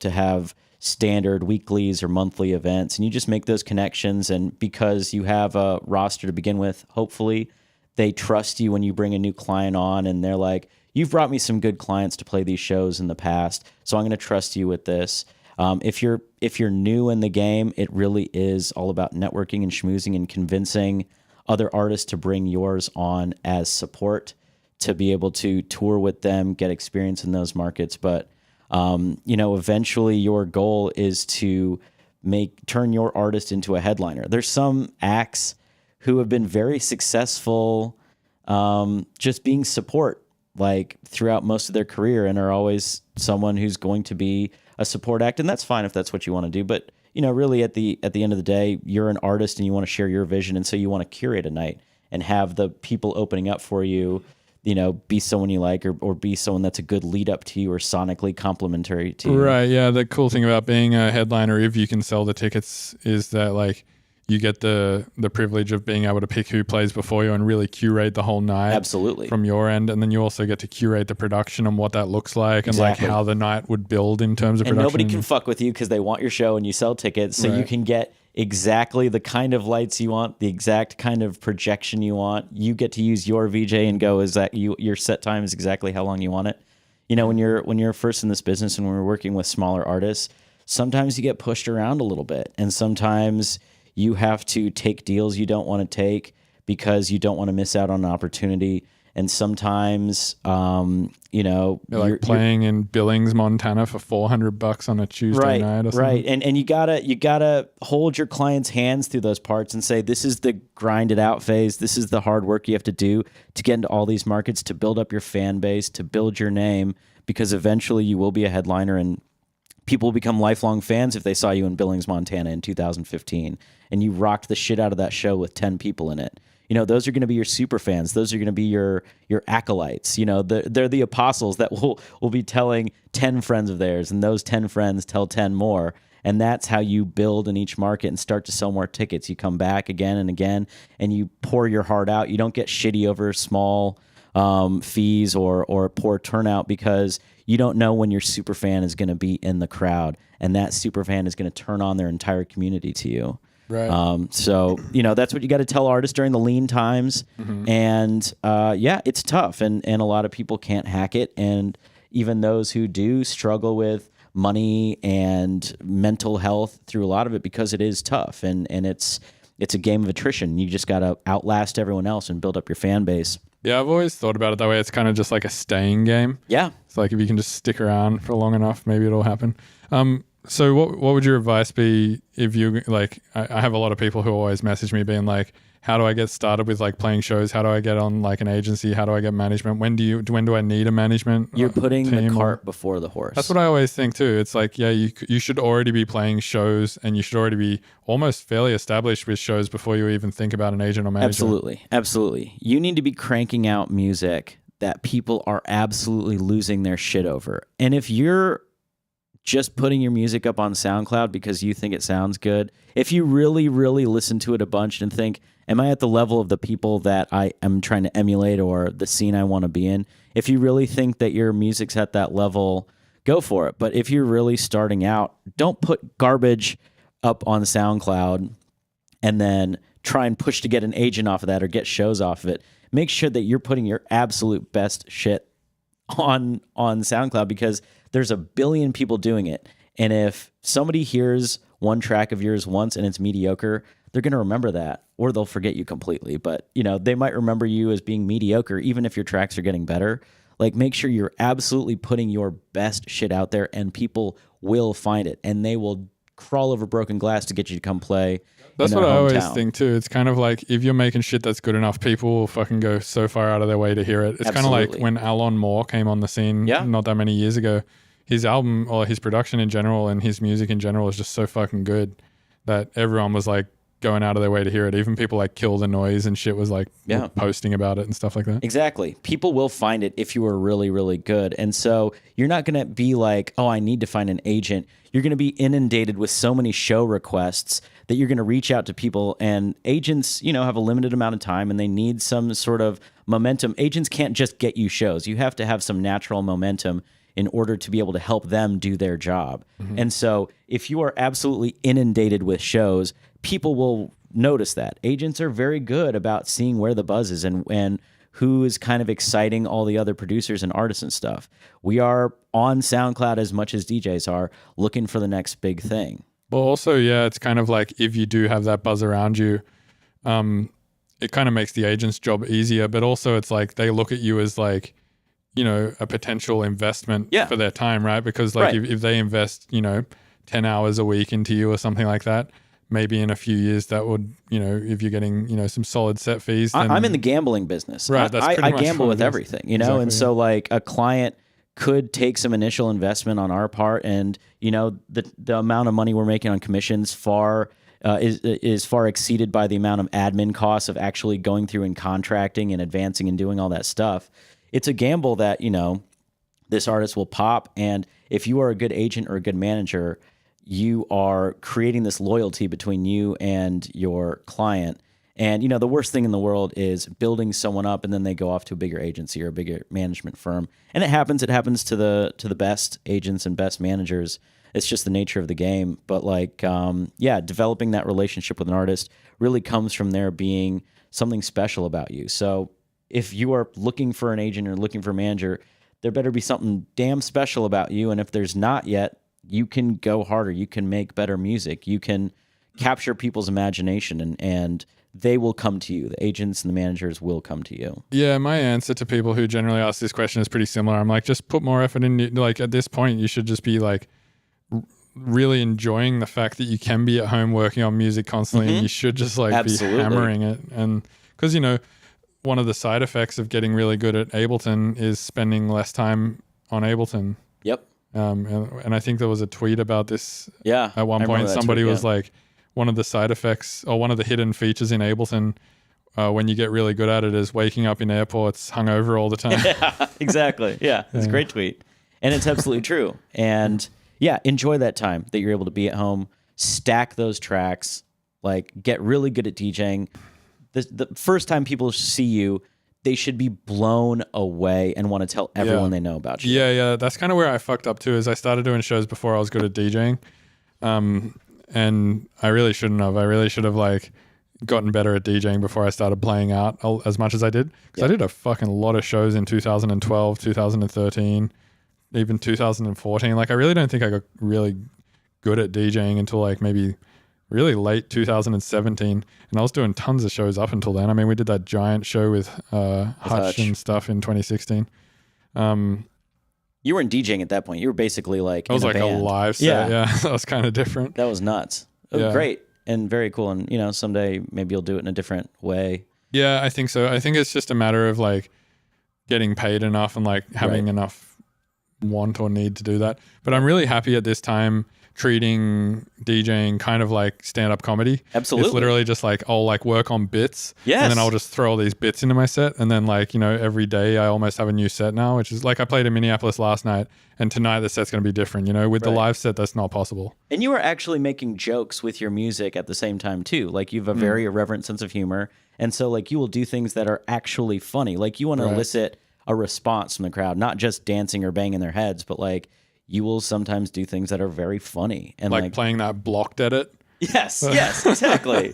S6: have standard weeklies or monthly events, and you just make those connections. And because you have a roster to begin with, hopefully they trust you when you bring a new client on, and they're like, you've brought me some good clients to play these shows in the past, so I'm going to trust you with this. If you're new in the game, it really is all about networking and schmoozing and convincing other artists to bring yours on as support, to be able to tour with them, get experience in those markets. But, you know, eventually your goal is to turn your artist into a headliner. There's some acts who have been very successful just being support like throughout most of their career and are always someone who's going to be a support act. And that's fine if that's what you want to do. But, really at the end of the day, you're an artist and you want to share your vision. And so you want to curate a night and have the people opening up for you, be someone you like or be someone that's a good lead up to you or sonically complimentary to you.
S5: Right. Yeah. The cool thing about being a headliner, if you can sell the tickets, is that like you get the privilege of being able to pick who plays before you and really curate the whole night.
S6: Absolutely.
S5: From your end. And then you also get to curate the production and what that looks like and like how the night would build in terms of
S6: and
S5: production.
S6: Nobody can fuck with you because they want your show and you sell tickets. So you can get exactly the kind of lights you want, the exact kind of projection you want. You get to use your VJ and go, is that your set time is exactly how long you want it. When you're first in this business and when we're working with smaller artists, sometimes you get pushed around a little bit. And sometimes you have to take deals you don't want to take because you don't want to miss out on an opportunity. And sometimes, you're
S5: like playing in Billings, Montana for $400 on a Tuesday night or something.
S6: Right. And you gotta hold your clients' hands through those parts and say, this is the grind it out phase. This is the hard work you have to do to get into all these markets, to build up your fan base, to build your name, because eventually you will be a headliner and people will become lifelong fans if they saw you in Billings, Montana in 2015 and you rocked the shit out of that show with 10 people in it. Those are going to be your super fans. Those are going to be your acolytes. They're the apostles that will be telling 10 friends of theirs, and those 10 friends tell 10 more. And that's how you build in each market and start to sell more tickets. You come back again and again, and you pour your heart out. You don't get shitty over small fees or poor turnout because you don't know when your super fan is going to be in the crowd, and that super fan is going to turn on their entire community to you.
S5: Right.
S6: So, that's what you got to tell artists during the lean times. Mm-hmm. And, it's tough and a lot of people can't hack it. And even those who do struggle with money and mental health through a lot of it because it is tough and it's a game of attrition. You just got to outlast everyone else and build up your fan base.
S5: Yeah. I've always thought about it that way. It's kind of just like a staying game.
S6: Yeah.
S5: It's like if you can just stick around for long enough, maybe it'll happen. So what would your advice be if you like? I have a lot of people who always message me being like, "How do I get started with like playing shows? How do I get on like an agency? How do I get management? When do I need a management?"
S6: You're putting the cart before the horse.
S5: That's what I always think too. It's like, yeah, you should already be playing shows and you should already be almost fairly established with shows before you even think about an agent or manager.
S6: Absolutely. You need to be cranking out music that people are absolutely losing their shit over. And if you're just putting your music up on SoundCloud because you think it sounds good, if you really, really listen to it a bunch and think, am I at the level of the people that I am trying to emulate or the scene I want to be in? If you really think that your music's at that level, go for it. But if you're really starting out, don't put garbage up on SoundCloud and then try and push to get an agent off of that or get shows off of it. Make sure that you're putting your absolute best shit on SoundCloud because there's a billion people doing it. And if somebody hears one track of yours once and it's mediocre, they're going to remember that or they'll forget you completely. But, they might remember you as being mediocre even if your tracks are getting better. Like, make sure you're absolutely putting your best shit out there and people will find it and they will crawl over broken glass to get you to come play.
S5: That's what I always think too. It's kind of like if you're making shit that's good enough, people will fucking go so far out of their way to hear it. It's kind of like when Alon Moore came on the scene not that many years ago. His album or his production in general and his music in general is just so fucking good that everyone was like going out of their way to hear it. Even people like Kill the Noise and shit was like posting about it and stuff like that.
S6: Exactly. People will find it if you are really, really good. And so you're not going to be like, oh, I need to find an agent. You're going to be inundated with so many show requests that you're going to reach out to people, and agents, have a limited amount of time and they need some sort of momentum. Agents can't just get you shows. You have to have some natural momentum in order to be able to help them do their job. Mm-hmm. And so if you are absolutely inundated with shows, people will notice that. Agents are very good about seeing where the buzz is and who is kind of exciting all the other producers and artists and stuff. We are on SoundCloud as much as DJs are looking for the next big thing.
S5: Well, also, yeah, it's kind of like if you do have that buzz around you, it kind of makes the agent's job easier, but also it's like they look at you as like, a potential investment for their time, right? Because like if they invest, 10 hours a week into you or something like that, maybe in a few years that would, if you're getting, some solid set fees. Then,
S6: I'm in the gambling business.
S5: Right, that's pretty
S6: I
S5: much
S6: gamble
S5: what
S6: with
S5: it is.
S6: everything,
S5: Exactly,
S6: and so like a client could take some initial investment on our part, and the amount of money we're making on commissions is far exceeded by the amount of admin costs of actually going through and contracting and advancing and doing all that stuff. It's a gamble that this artist will pop, and if you are a good agent or a good manager, you are creating this loyalty between you and your client. And the worst thing in the world is building someone up and then they go off to a bigger agency or a bigger management firm. And it happens to the best agents and best managers. It's just the nature of the game. But developing that relationship with an artist really comes from there being something special about you. So if you are looking for an agent or looking for a manager, there better be something damn special about you. And if there's not yet, you can go harder. You can make better music. You can capture people's imagination, and they will come to you. The agents and the managers will come to you.
S5: Yeah, my answer to people who generally ask this question is pretty similar. I'm like, just put more effort in. Like at this point, you should just be like really enjoying the fact that you can be at home working on music constantly, and you should just like
S6: Absolutely.
S5: be hammering it. And because one of the side effects of getting really good at Ableton is spending less time on Ableton.
S6: Yep.
S5: And I think there was a tweet about this.
S6: Yeah.
S5: At one point, somebody was like, one of the side effects or one of the hidden features in Ableton when you get really good at it is waking up in airports hungover all the time.
S6: Yeah, exactly. Yeah, it's a great tweet. And it's absolutely true. And enjoy that time that you're able to be at home, stack those tracks, like get really good at DJing. The first time people see you, they should be blown away and want to tell everyone they know about you.
S5: Yeah. That's kind of where I fucked up too, is I started doing shows before I was good at DJing. And I really shouldn't have. I really should have like gotten better at DJing before I started playing out as much as I did. Because I did a fucking lot of shows in 2012, 2013, even 2014. Like I really don't think I got really good at DJing until like maybe really late 2017. And I was doing tons of shows up until then. I mean, we did that giant show with Hutch and stuff in 2016.
S6: You weren't DJing at that point. You were basically like
S5: I was like
S6: band.
S5: a live set. Yeah. That was kind of different.
S6: That was nuts. Great and very cool. And someday maybe you'll do it in a different way.
S5: Yeah, I think so. I think it's just a matter of like getting paid enough and like having enough want or need to do that. But I'm really happy at this time treating DJing kind of like stand-up comedy.
S6: Absolutely.
S5: It's literally just like I'll like work on bits.
S6: Yes.
S5: And then I'll just throw all these bits into my set. And then like, every day I almost have a new set now, which is like I played in Minneapolis last night and tonight the set's going to be different. With the live set, that's not possible.
S6: And you are actually making jokes with your music at the same time too. Like you have a very irreverent sense of humor. And so like you will do things that are actually funny. Like you want to elicit a response from the crowd, not just dancing or banging their heads, but like you will sometimes do things that are very funny. And
S5: like playing that blocked edit.
S6: Yes, exactly.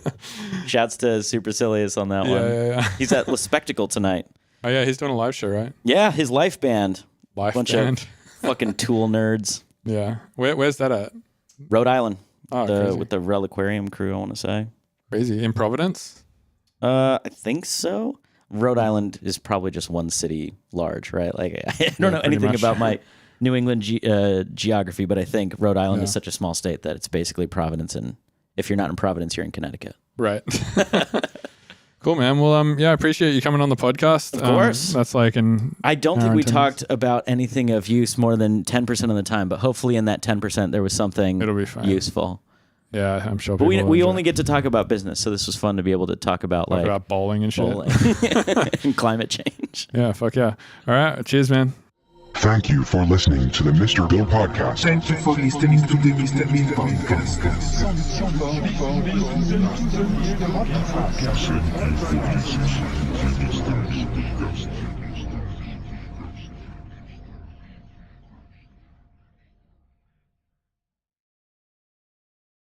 S6: Shouts to Supercilious on that one.
S5: Yeah.
S6: He's at Le Spectacle tonight.
S5: Oh yeah, he's doing a live show, right?
S6: Yeah, his life band.
S5: Bunch
S6: Of fucking Tool nerds.
S5: Yeah. Where's that at?
S6: Rhode Island.
S5: Oh,
S6: with the Reliquarium crew, I want to say.
S5: Crazy. In Providence?
S6: I think so. Rhode Island is probably just one city large, right? Like I don't know anything about my New England geography, but I think Rhode Island is such a small state that it's basically Providence, and if you're not in Providence, you're in Connecticut.
S5: Right. Cool, man. Well, I appreciate you coming on the podcast.
S6: Of course.
S5: That's like
S6: I don't think we talked about anything of use more than 10% of the time, but hopefully in that 10% there was something
S5: It'll be fine.
S6: useful.
S5: Yeah, I'm sure.
S6: But we only get to talk about business, so this was fun to be able to talk about
S5: bowling and shit.
S6: And climate change.
S5: Yeah, fuck yeah. All right, cheers, man.
S7: Thank you for listening to the Mr. Bill Podcast.
S8: Thank you for listening to the Mr. Bill Podcast.
S7: Podcast.